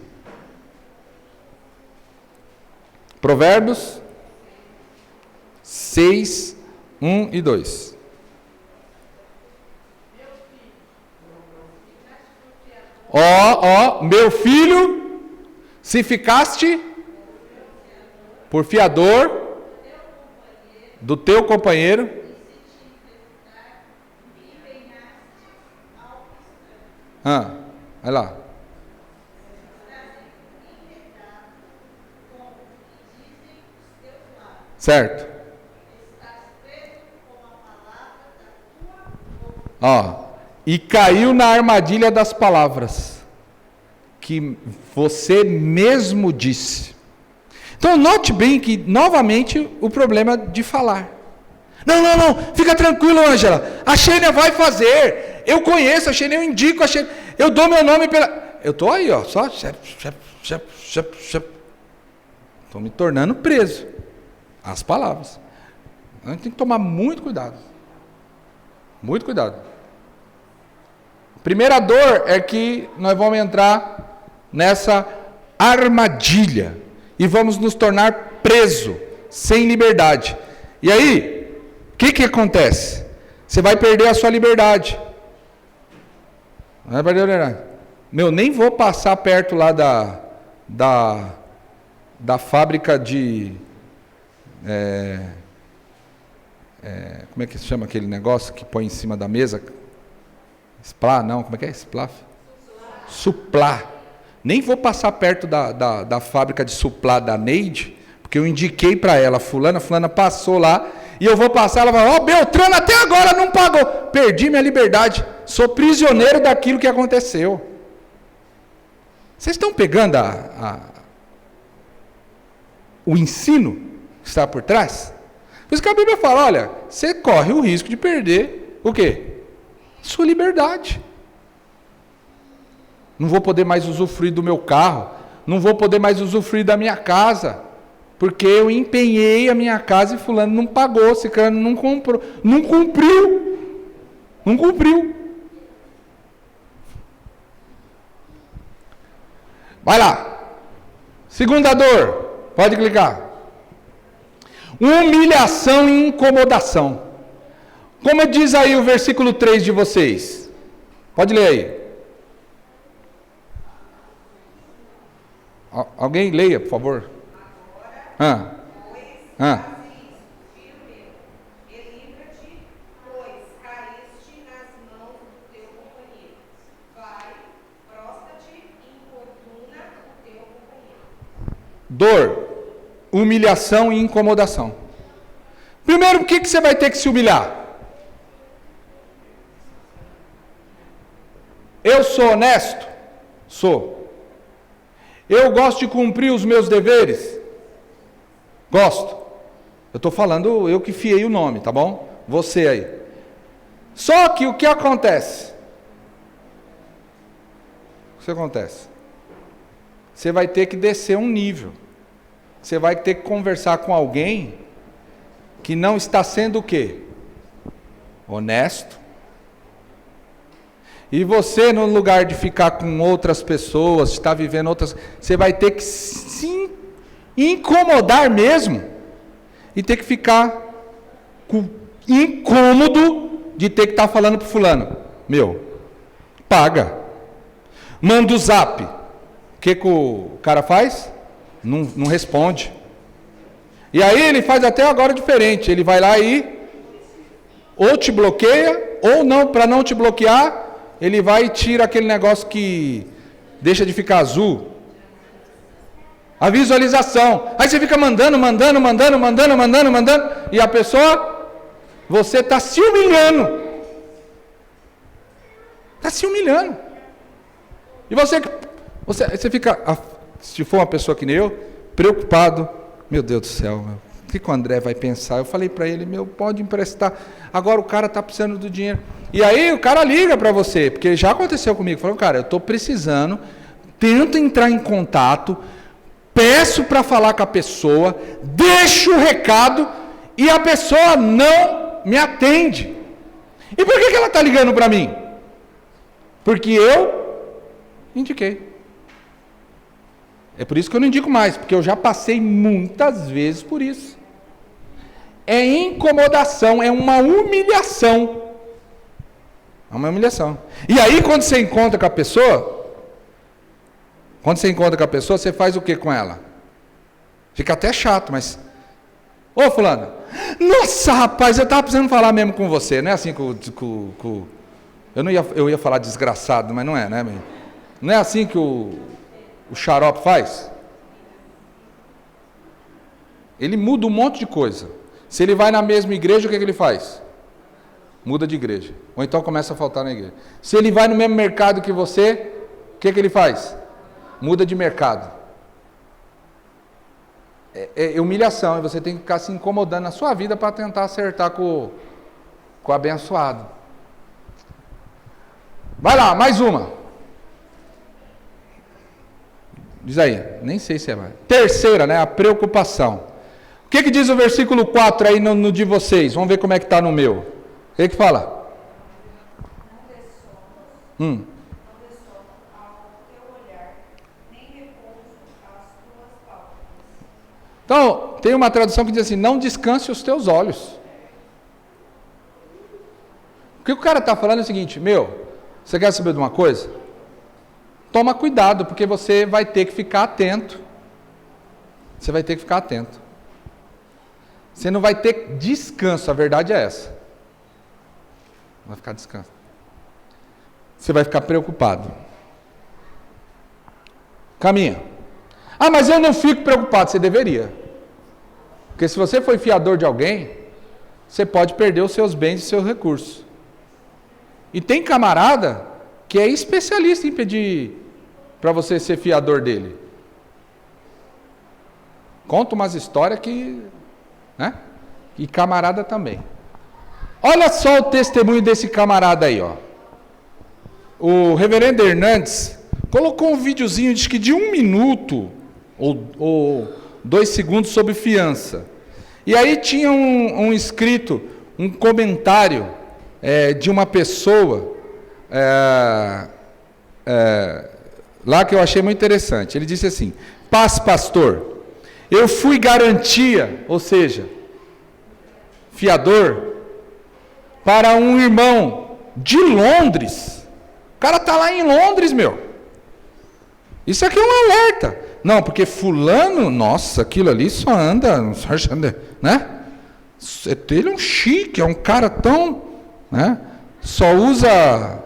Provérbios 6, 1 e 2. Meu filho, se ficaste por fiador do teu companheiro, vai lá. Certo. E caiu na armadilha das palavras que você mesmo disse. Então note bem que novamente o problema de falar. Não, fica tranquilo, Ângela. A Xênia vai fazer. Eu conheço a Xênia, eu indico a Xênia. Eu dou meu nome pela... Eu estou aí, ó, só... Estou me tornando preso às palavras. A gente tem que tomar muito cuidado. Muito cuidado. A primeira dor é que nós vamos entrar nessa armadilha e vamos nos tornar preso, sem liberdade. E aí, o que acontece? Você vai perder a sua liberdade. Vai perder a liberdade. Nem vou passar perto lá da fábrica de... como é que se chama aquele negócio que põe em cima da mesa? Splá, não, como é que é? Splá? Suplá. Nem vou passar perto da fábrica de suplá da Neide, porque eu indiquei para ela, fulana passou lá, e eu vou passar, ela vai, Beltrano até agora não pagou. Perdi minha liberdade, sou prisioneiro daquilo que aconteceu. Vocês estão pegando o ensino que está por trás? Por isso que a Bíblia fala, olha, você corre o risco de perder o quê? Sua liberdade. Não vou poder mais usufruir do meu carro, não vou poder mais usufruir da minha casa, porque eu empenhei a minha casa e fulano não pagou, ciclano não comprou, não cumpriu. Vai lá. Segunda dor, pode clicar. Humilhação e incomodação. Como diz aí o versículo 3 de vocês? Pode ler aí. Alguém leia, por favor. Dor, humilhação e incomodação. Primeiro, por que você vai ter que se humilhar? Eu sou honesto? Sou. Eu gosto de cumprir os meus deveres? Gosto. Eu estou falando, eu que fiei o nome, tá bom? Você aí. Só que o que acontece? O que acontece? Você vai ter que descer um nível. Você vai ter que conversar com alguém que não está sendo o quê? Honesto. E você, no lugar de ficar com outras pessoas, de estar vivendo outras, você vai ter que se incomodar mesmo. E ter que ficar incômodo de ter que estar falando para o fulano. Meu, paga. Manda o zap. O que o cara faz? Não responde. E aí ele faz até agora diferente. Ele vai lá e ou te bloqueia, ou não, para não te bloquear, ele vai e tira aquele negócio que deixa de ficar azul. A visualização. Aí você fica mandando, e a pessoa, você está se humilhando. Está se humilhando. E você fica, se for uma pessoa que nem eu, preocupado. Meu Deus do céu, o que o André vai pensar? Eu falei para ele, pode emprestar. Agora o cara está precisando do dinheiro. E aí o cara liga para você, porque já aconteceu comigo. Falou, cara, eu estou precisando, tento entrar em contato, peço para falar com a pessoa, deixo o recado e a pessoa não me atende. E por que ela está ligando para mim? Porque eu indiquei. É por isso que eu não indico mais, porque eu já passei muitas vezes por isso. É incomodação, é uma humilhação. É uma humilhação. E aí quando você encontra com a pessoa, você faz o que com ela? Fica até chato, mas... Ô fulano, nossa rapaz, eu estava precisando falar mesmo com você. Não é assim eu ia falar desgraçado, mas não é, né? Não é assim que o xarope faz? Ele muda um monte de coisa. Se ele vai na mesma igreja, o que ele faz? Muda de igreja. Ou então começa a faltar na igreja. Se ele vai no mesmo mercado que você, o que ele faz? Muda de mercado. É humilhação. E você tem que ficar se incomodando na sua vida para tentar acertar com o abençoado. Vai lá, mais uma. Diz aí, nem sei se é mais. Terceira, né? A preocupação. O que diz o versículo 4 aí no de vocês? Vamos ver como é que está no meu. O que fala? Não dê sono ao teu olhar, nem repouso às tuas pálpebras. Então, tem uma tradução que diz assim, não descanse os teus olhos. O que o cara está falando é o seguinte, você quer saber de uma coisa? Toma cuidado, porque você vai ter que ficar atento. Você vai ter que ficar atento. Você não vai ter descanso, a verdade é essa. Não vai ficar descanso. Você vai ficar preocupado. Caminha. Ah, mas eu não fico preocupado. Você deveria. Porque se você for fiador de alguém, você pode perder os seus bens e seus recursos. E tem camarada que é especialista em pedir para você ser fiador dele? Conta umas histórias que, né? E camarada também. Olha só o testemunho desse camarada aí, ó. O reverendo Hernandes colocou um videozinho, diz que de 1 minuto ou 2 segundos sobre fiança. E aí tinha um escrito, um comentário de uma pessoa lá que eu achei muito interessante. Ele disse assim: paz, pastor, eu fui garantia, ou seja, fiador, para um irmão de Londres. O cara está lá em Londres, meu. Isso aqui é um alerta. Não, porque fulano, nossa, aquilo ali só anda, né? Ele é um chique, é um cara tão, né? Só usa,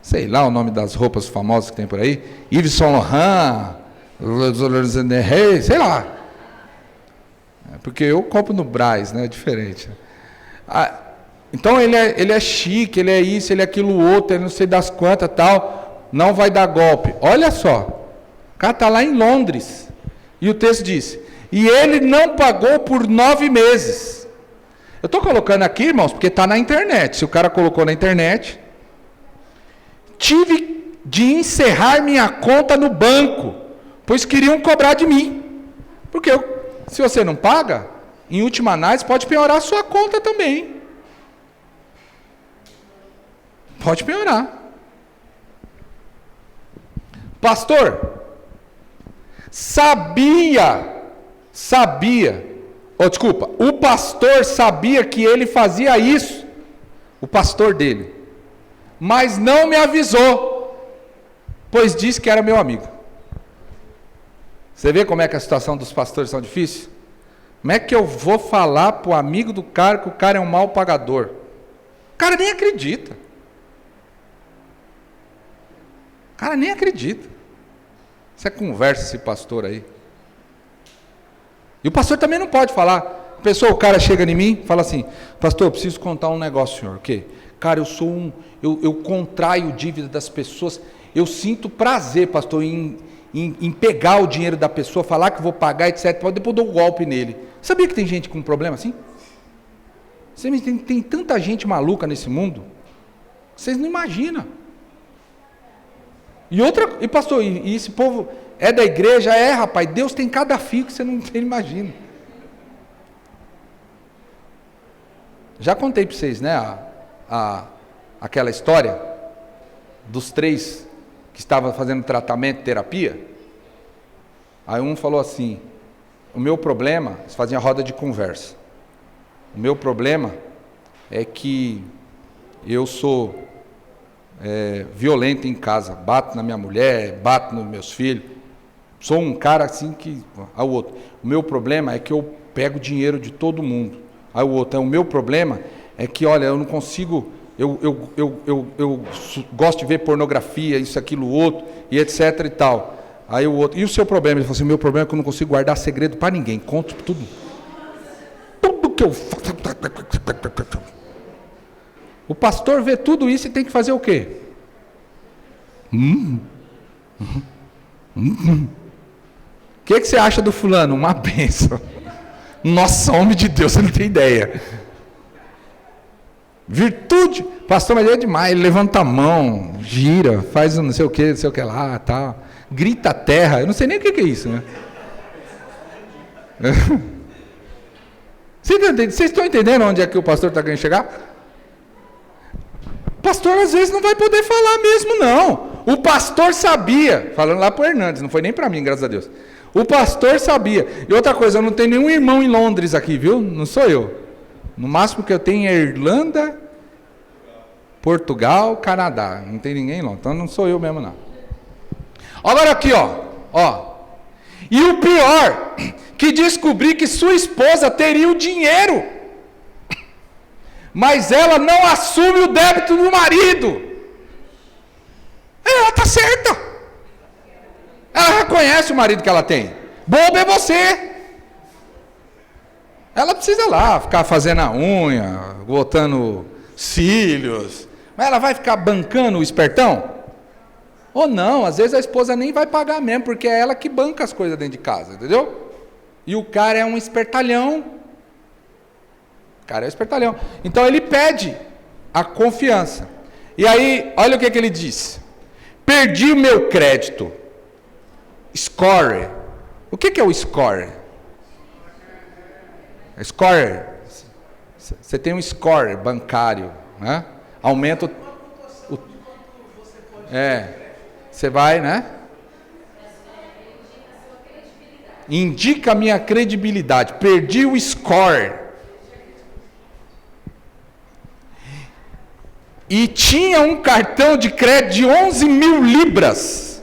sei lá o nome das roupas famosas que tem por aí, Yves Saint Laurent, sei lá. Porque eu compro no Brás, né? É diferente. Então ele é chique, ele é isso, ele é aquilo outro, ele não sei das quantas, tal, não vai dar golpe. Olha só. O cara está lá em Londres. E o texto diz: e ele não pagou por 9 meses. Eu estou colocando aqui, irmãos, porque está na internet. Se o cara colocou na internet, tive de encerrar minha conta no banco, pois queriam cobrar de mim. Porque se você não paga, em última análise, pode piorar a sua conta também. Pode piorar. Pastor, o pastor sabia que ele fazia isso, o pastor dele, mas não me avisou, pois disse que era meu amigo. Você vê como é que a situação dos pastores são difíceis? Como é que eu vou falar para o amigo do cara que o cara é um mau pagador? O cara nem acredita. O cara nem acredita. Você conversa esse pastor aí. E o pastor também não pode falar. O cara chega em mim e fala assim: pastor, eu preciso contar um negócio, senhor. O quê? Cara, eu contraio dívida das pessoas. Eu sinto prazer, pastor, em pegar o dinheiro da pessoa, falar que vou pagar, etc. Depois eu dou um golpe nele. Sabia que tem gente com problema assim? Tem tanta gente maluca nesse mundo. Vocês não imaginam. E pastor, e esse povo é da igreja? É, rapaz, Deus tem cada fio que você não imagina. Já contei para vocês, né, aquela história dos 3 que estavam fazendo tratamento, terapia. Aí um falou assim: o meu problema, eles faziam roda de conversa. O meu problema é que eu sou violento em casa, bato na minha mulher, bato nos meus filhos, sou um cara assim que... Aí o outro: o meu problema é que eu pego dinheiro de todo mundo. Aí o outro: o meu problema é que, olha, eu não consigo, eu gosto de ver pornografia, isso, aquilo, outro, e etc e tal. Aí o outro: e o seu problema? Ele falou assim: o meu problema é que eu não consigo guardar segredo para ninguém, conto tudo que eu faço. O pastor vê tudo isso e tem que fazer o quê? O que você acha do fulano? Uma bênção. Nossa, homem de Deus, você não tem ideia. Virtude. Pastor, mas ele é demais. Ele levanta a mão, gira, faz não sei o que lá, tal. Grita a terra. Eu não sei nem o que é isso, né? Vocês estão entendendo onde é que o pastor está querendo chegar? O pastor às vezes não vai poder falar mesmo, não. O pastor sabia, falando lá para o Hernandes, não foi nem para mim, graças a Deus. O pastor sabia. E outra coisa, eu não tenho nenhum irmão em Londres aqui, viu? Não sou eu. No máximo que eu tenho é Irlanda, Portugal, Canadá. Não tem ninguém em Londres, então não sou eu mesmo, não. Agora aqui, ó. E o pior, que descobri que sua esposa teria o dinheiro, mas ela não assume o débito do marido. Ela está certa. Ela reconhece o marido que ela tem. Bobo é você. Ela precisa lá ficar fazendo a unha, botando cílios, mas ela vai ficar bancando o espertão? Ou não, às vezes a esposa nem vai pagar mesmo, porque é ela que banca as coisas dentro de casa, entendeu? E o cara é um espertalhão. O cara é um espertalhão. Então ele pede a confiança. E aí, olha o que ele diz. Perdi o meu crédito. Score. O que é o score? Score. Você tem um score bancário, né? Aumenta o você vai, né? Indica a minha credibilidade. Perdi o score. E tinha um cartão de crédito de 11 mil libras.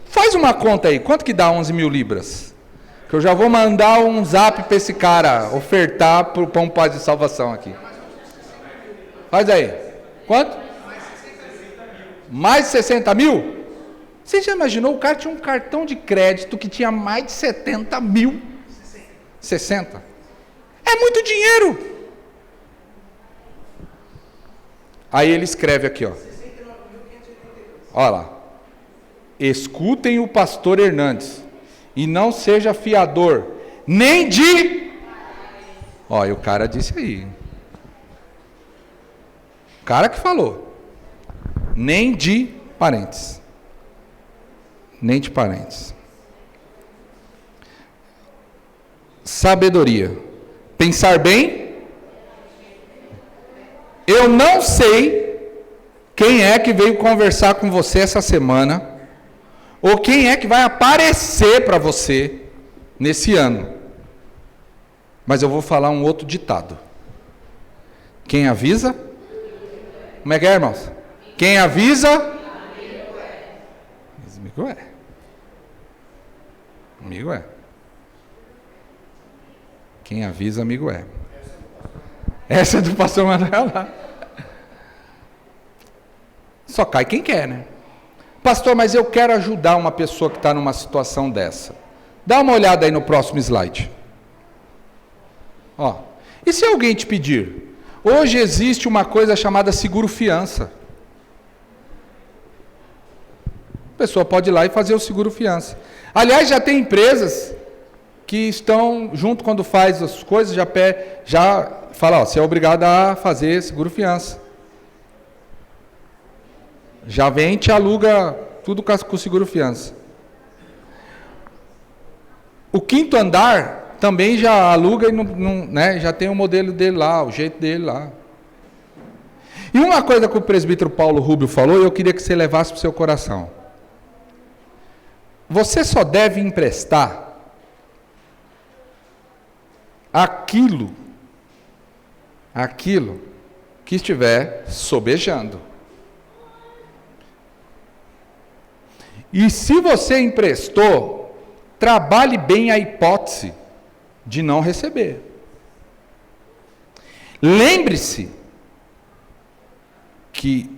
Faz uma conta aí. Quanto que dá 11 mil libras? Que eu já vou mandar um zap para esse cara ofertar para o Pão Paz de Salvação aqui. Faz aí. Quanto? Mais de 60 mil? Você já imaginou? O cara tinha um cartão de crédito que tinha mais de 70 mil. 60. É muito dinheiro. Aí ele escreve aqui, ó. Olha lá. Escutem o pastor Hernandes e não seja fiador nem de... Olha, o cara disse aí. O cara que falou. Nem de parentes. Nem de parentes. Sabedoria. Pensar bem. Eu não sei quem é que veio conversar com você essa semana, ou quem é que vai aparecer para você nesse ano. Mas eu vou falar um outro ditado. Quem avisa? Como é que é, irmãos? Quem avisa? Amigo é. Amigo é. Quem avisa, amigo é. Essa é do pastor Manuel lá. Só cai quem quer, né? Pastor, mas eu quero ajudar uma pessoa que está numa situação dessa. Dá uma olhada aí no próximo slide. Ó. E se alguém te pedir? Hoje existe uma coisa chamada seguro-fiança. A pessoa pode ir lá e fazer o seguro-fiança. Aliás, já tem empresas que estão, junto quando faz as coisas, já fala, ó, você é obrigado a fazer seguro-fiança. Já vem e te aluga tudo com seguro-fiança. O quinto andar também já aluga e né, já tem o modelo dele lá, o jeito dele lá. E uma coisa que o presbítero Paulo Rubio falou, eu queria que você levasse para o seu coração. Você só deve emprestar aquilo que estiver sobejando. E se você emprestou, trabalhe bem a hipótese de não receber. Lembre-se que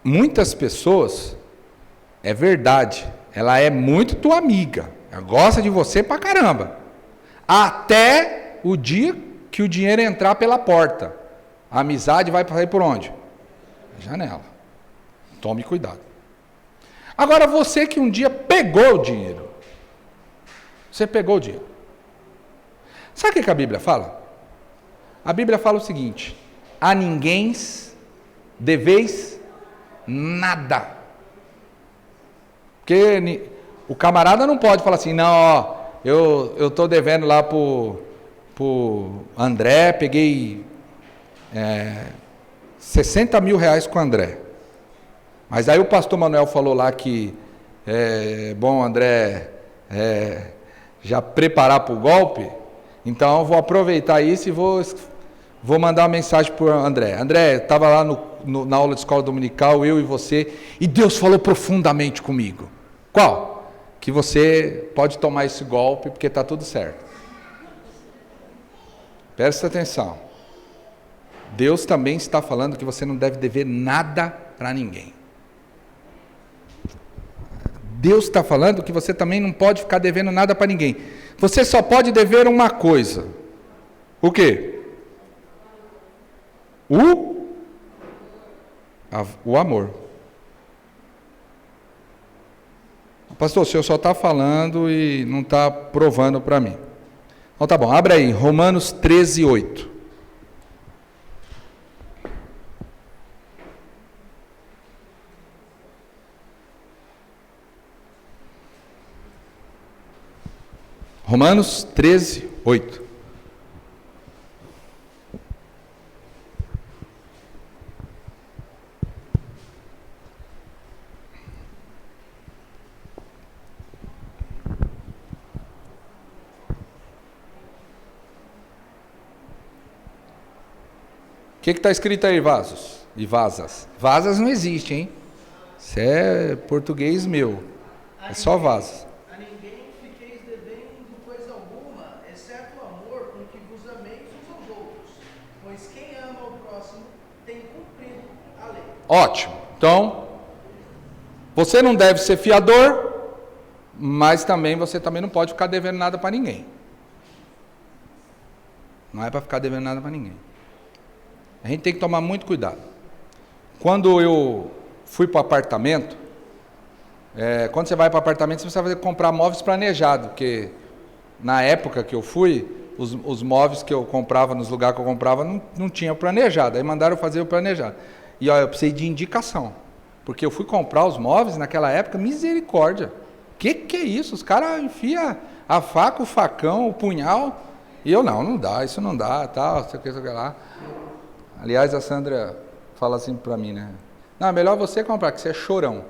muitas pessoas, é verdade, ela é muito tua amiga, ela gosta de você pra caramba, até o dia que o dinheiro entrar pela porta. A amizade vai sair por onde? Na janela. Tome cuidado. Agora você que um dia pegou o dinheiro, você pegou o dinheiro. Sabe o que a Bíblia fala? A Bíblia fala o seguinte: a ninguém deveis nada. Porque o camarada não pode falar assim, não, ó, eu estou devendo lá pro André, peguei 60 mil reais com o André. Mas aí o pastor Manuel falou lá que é bom, André, já preparar para o golpe, então eu vou aproveitar isso e vou mandar uma mensagem para o André. André, estava lá na aula de escola dominical, eu e você, e Deus falou profundamente comigo. Qual? Que você pode tomar esse golpe porque está tudo certo. Presta atenção. Deus também está falando que você não deve dever nada para ninguém. Deus está falando que você também não pode ficar devendo nada para ninguém. Você só pode dever uma coisa. O quê? O amor. Pastor, o senhor só está falando e não está provando para mim. Então tá bom, abre aí, Romanos 13, 8. Romanos 13, 8. O que está escrito aí, vasos e vasas? Vasas não existe, hein? Isso é português meu. É só vasas. A ninguém fiqueis devendo coisa alguma, exceto o amor com que vos ameis uns aos outros. Pois quem ama o próximo tem cumprido a lei. Ótimo. Então, você não deve ser fiador, mas também você também não pode ficar devendo nada para ninguém. Não é para ficar devendo nada para ninguém. A gente tem que tomar muito cuidado. Quando eu fui para o apartamento, quando você vai para o apartamento, você precisa comprar móveis planejados, porque na época que eu fui, os móveis que eu comprava, nos lugares que eu comprava, não tinha planejado. Aí mandaram fazer o planejado. E ó, eu precisei de indicação, porque eu fui comprar os móveis naquela época, misericórdia. Que é isso? Os caras enfiam a faca, o facão, o punhal, e eu não dá, isso não dá, tal, sei o que lá. Aliás, a Sandra fala assim para mim, né? Não, é melhor você comprar, que você é chorão.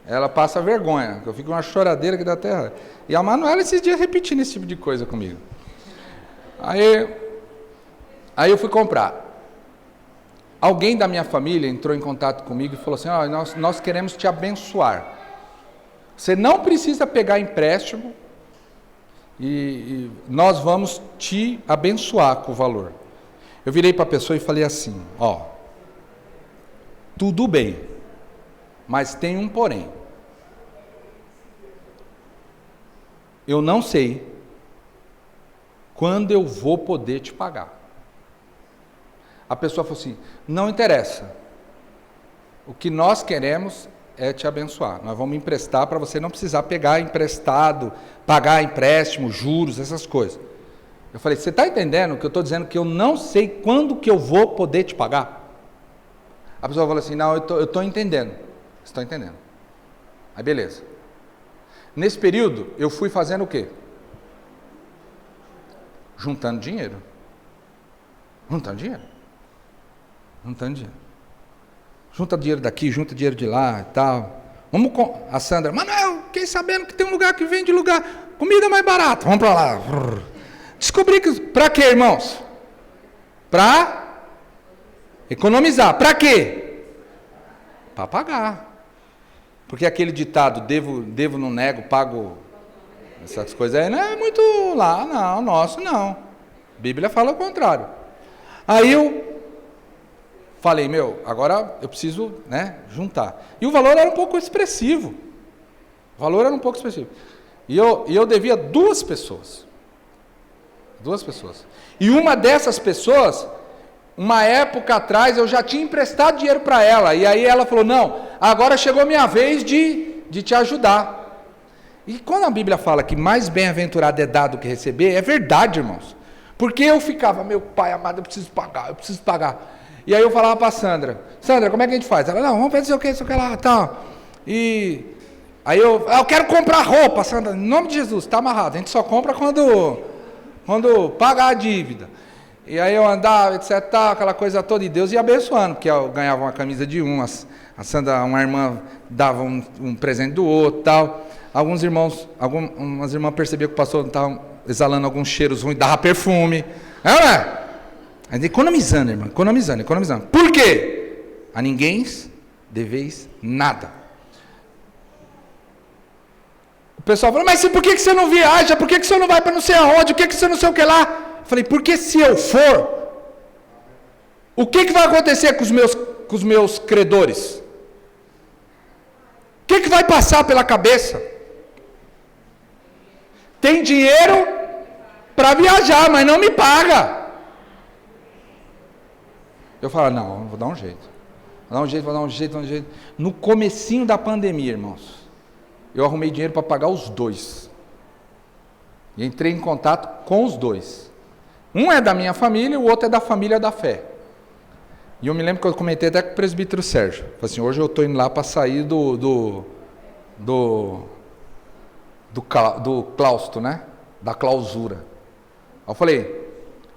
Ela passa vergonha, que eu fico uma choradeira que dá terra. E a Manuela esses dias repetindo esse tipo de coisa comigo. Aí eu fui comprar. Alguém da minha família entrou em contato comigo e falou assim, nós queremos te abençoar. Você não precisa pegar empréstimo e nós vamos te abençoar com o valor. Eu virei para a pessoa e falei assim, tudo bem, mas tem um porém. Eu não sei quando eu vou poder te pagar. A pessoa falou assim, não interessa. O que nós queremos é te abençoar. Nós vamos emprestar para você não precisar pegar emprestado, pagar empréstimo, juros, essas coisas. Eu falei, você está entendendo que eu estou dizendo que eu não sei quando que eu vou poder te pagar? A pessoa falou assim, não, eu estou entendendo. Estou entendendo. Aí beleza. Nesse período, eu fui fazendo o quê? Juntando dinheiro. Juntando dinheiro. Junta dinheiro daqui, junta dinheiro de lá e tal. A Sandra, Manuel, fiquei sabendo que tem um lugar que vende comida mais barata. Vamos para lá. Descobri que... Para quê, irmãos? Para economizar. Para quê? Para pagar. Porque aquele ditado, devo não nego, pago... Essas coisas aí não é muito lá, não, nosso não. A Bíblia fala o contrário. Aí eu falei, agora eu preciso, juntar. E o valor era um pouco expressivo. E eu devia duas pessoas. E uma dessas pessoas, uma época atrás, eu já tinha emprestado dinheiro para ela. E aí ela falou, não, agora chegou a minha vez de te ajudar. E quando a Bíblia fala que mais bem-aventurado é dar do que receber, é verdade, irmãos. Porque eu ficava, meu pai amado, eu preciso pagar. E aí eu falava para a Sandra, como é que a gente faz? Ela, não, vamos fazer o que lá, tal. E aí eu quero comprar roupa, Sandra, em nome de Jesus, está amarrado. A gente só compra quando pagar a dívida. E aí eu andava, etc, tal, aquela coisa toda, e Deus ia abençoando, porque eu ganhava uma camisa de a Sandra, uma irmã, dava um presente do outro, tal. Algumas irmãs percebiam que o pastor estava exalando alguns cheiros ruins, dava perfume. Mas economizando, irmão, economizando. Por quê? A ninguém deveis nada. O pessoal falou, mas por que você não viaja? Por que você não vai para não sei aonde? Por que você não sei o que lá? Eu falei, porque se eu for, o que vai acontecer com os meus credores? O que vai passar pela cabeça? Tem dinheiro para viajar, mas não me paga. Eu falo, não, vou dar um jeito. No comecinho da pandemia, irmãos, eu arrumei dinheiro para pagar os dois. E entrei em contato com os dois. Um é da minha família, o outro é da família da fé. E eu me lembro que eu comentei até com o presbítero Sérgio. Falei assim, hoje eu estou indo lá para sair do claustro, né? Da clausura. Aí eu falei,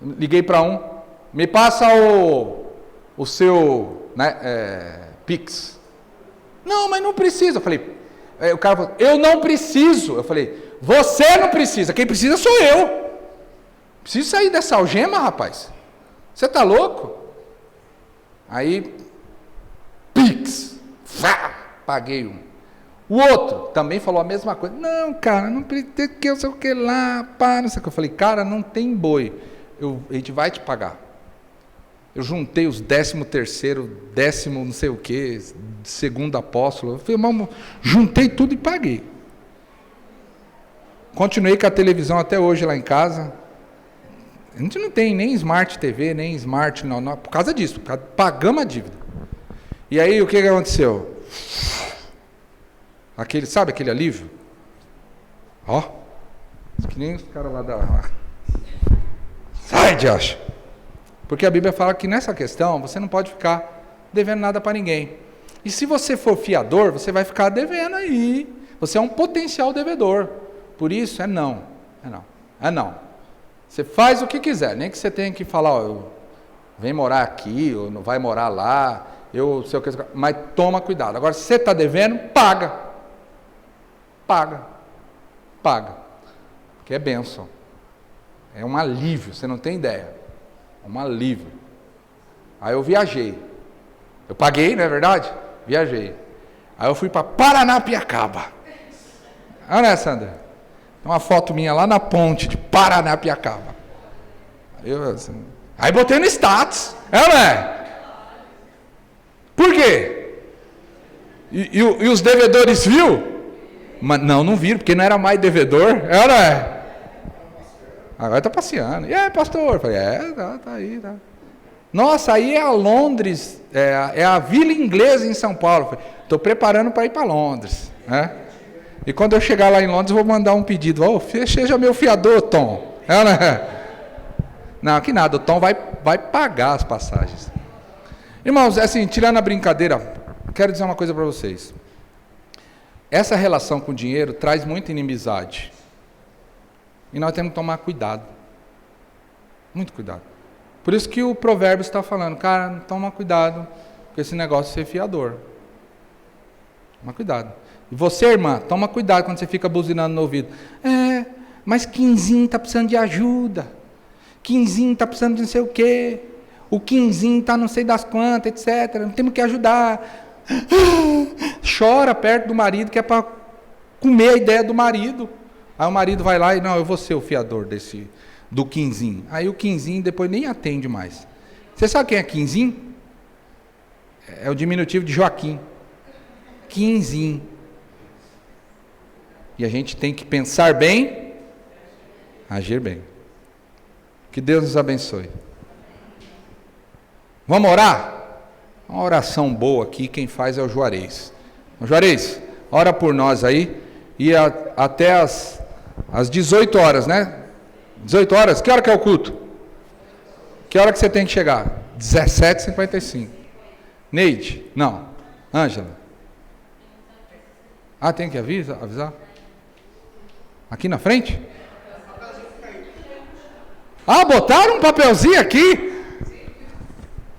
liguei para um, me passa o seu, né, Pix. Não, mas não precisa. Eu falei, o cara falou, eu não preciso. Eu falei, você não precisa, quem precisa sou eu. Preciso sair dessa algema, rapaz. Você tá louco? Aí, Pix, paguei um. O outro também falou a mesma coisa. Não, cara, não precisa que eu sei o que lá, pá, não sei o que. Eu falei, cara, não tem boi. A gente vai te pagar. Eu juntei os 13º, 10º não sei o que, segundo apóstolo. Eu falei, irmão, juntei tudo e paguei. Continuei com a televisão até hoje lá em casa. A gente não tem nem Smart TV, nem Smart, não, por causa disso, pagamos a dívida. E aí o que aconteceu? Sabe aquele alívio? Ó, que nem os caras lá da... Sai, Josh! Porque a Bíblia fala que nessa questão você não pode ficar devendo nada para ninguém. E se você for fiador, você vai ficar devendo aí. Você é um potencial devedor. Por isso, é não. Você faz o que quiser, nem que você tenha que falar, ó, vem morar aqui, ou não vai morar lá, mas toma cuidado. Agora, se você está devendo, paga. Porque é bênção. É um alívio, você não tem ideia. É um alívio. Aí eu viajei. Eu paguei, não é verdade? Viajei. Aí eu fui para Paranapiacaba. Olha essa, Sandra. Tem uma foto minha lá na ponte de Paranapiacaba. Aí botei no status. Não é? Por quê? E os devedores viu? Mas não viram, porque não era mais devedor. Não é? Agora está passeando. E aí, pastor? Eu falei, tá aí, tá. Nossa, aí é a Londres, é a Vila Inglesa em São Paulo. Estou preparando para ir para Londres. Né? E quando eu chegar lá em Londres, eu vou mandar um pedido. Seja meu fiador, Tom. Não, que nada, o Tom vai pagar as passagens. Irmãos, assim, tirando a brincadeira, quero dizer uma coisa para vocês. Essa relação com o dinheiro traz muita inimizade. E nós temos que tomar cuidado. Muito cuidado. Por isso que o provérbio está falando, cara, toma cuidado com esse negócio de ser fiador. Toma cuidado. E você, irmã, toma cuidado quando você fica buzinando no ouvido. Mas Quinzinho está precisando de ajuda. Quinzinho está precisando de não sei o quê. O Quinzinho está não sei das quantas, etc. Não temos que ajudar. Chora perto do marido, que é para comer a ideia do marido. Aí o marido vai lá e, não, eu vou ser o fiador do Quinzinho. Aí o Quinzinho depois nem atende mais. Você sabe quem é Quinzinho? É o diminutivo de Joaquim. Quinzinho. E a gente tem que pensar bem, agir bem. Que Deus nos abençoe. Vamos orar? Uma oração boa aqui, quem faz é o Juarez. Juarez, ora por nós aí, e até às 18 horas, né? 18 horas, que hora que é o culto? Que hora que você tem que chegar? 17h55. Neide? Não. Ângela? Tem que avisar? Aqui na frente? Botaram um papelzinho aqui?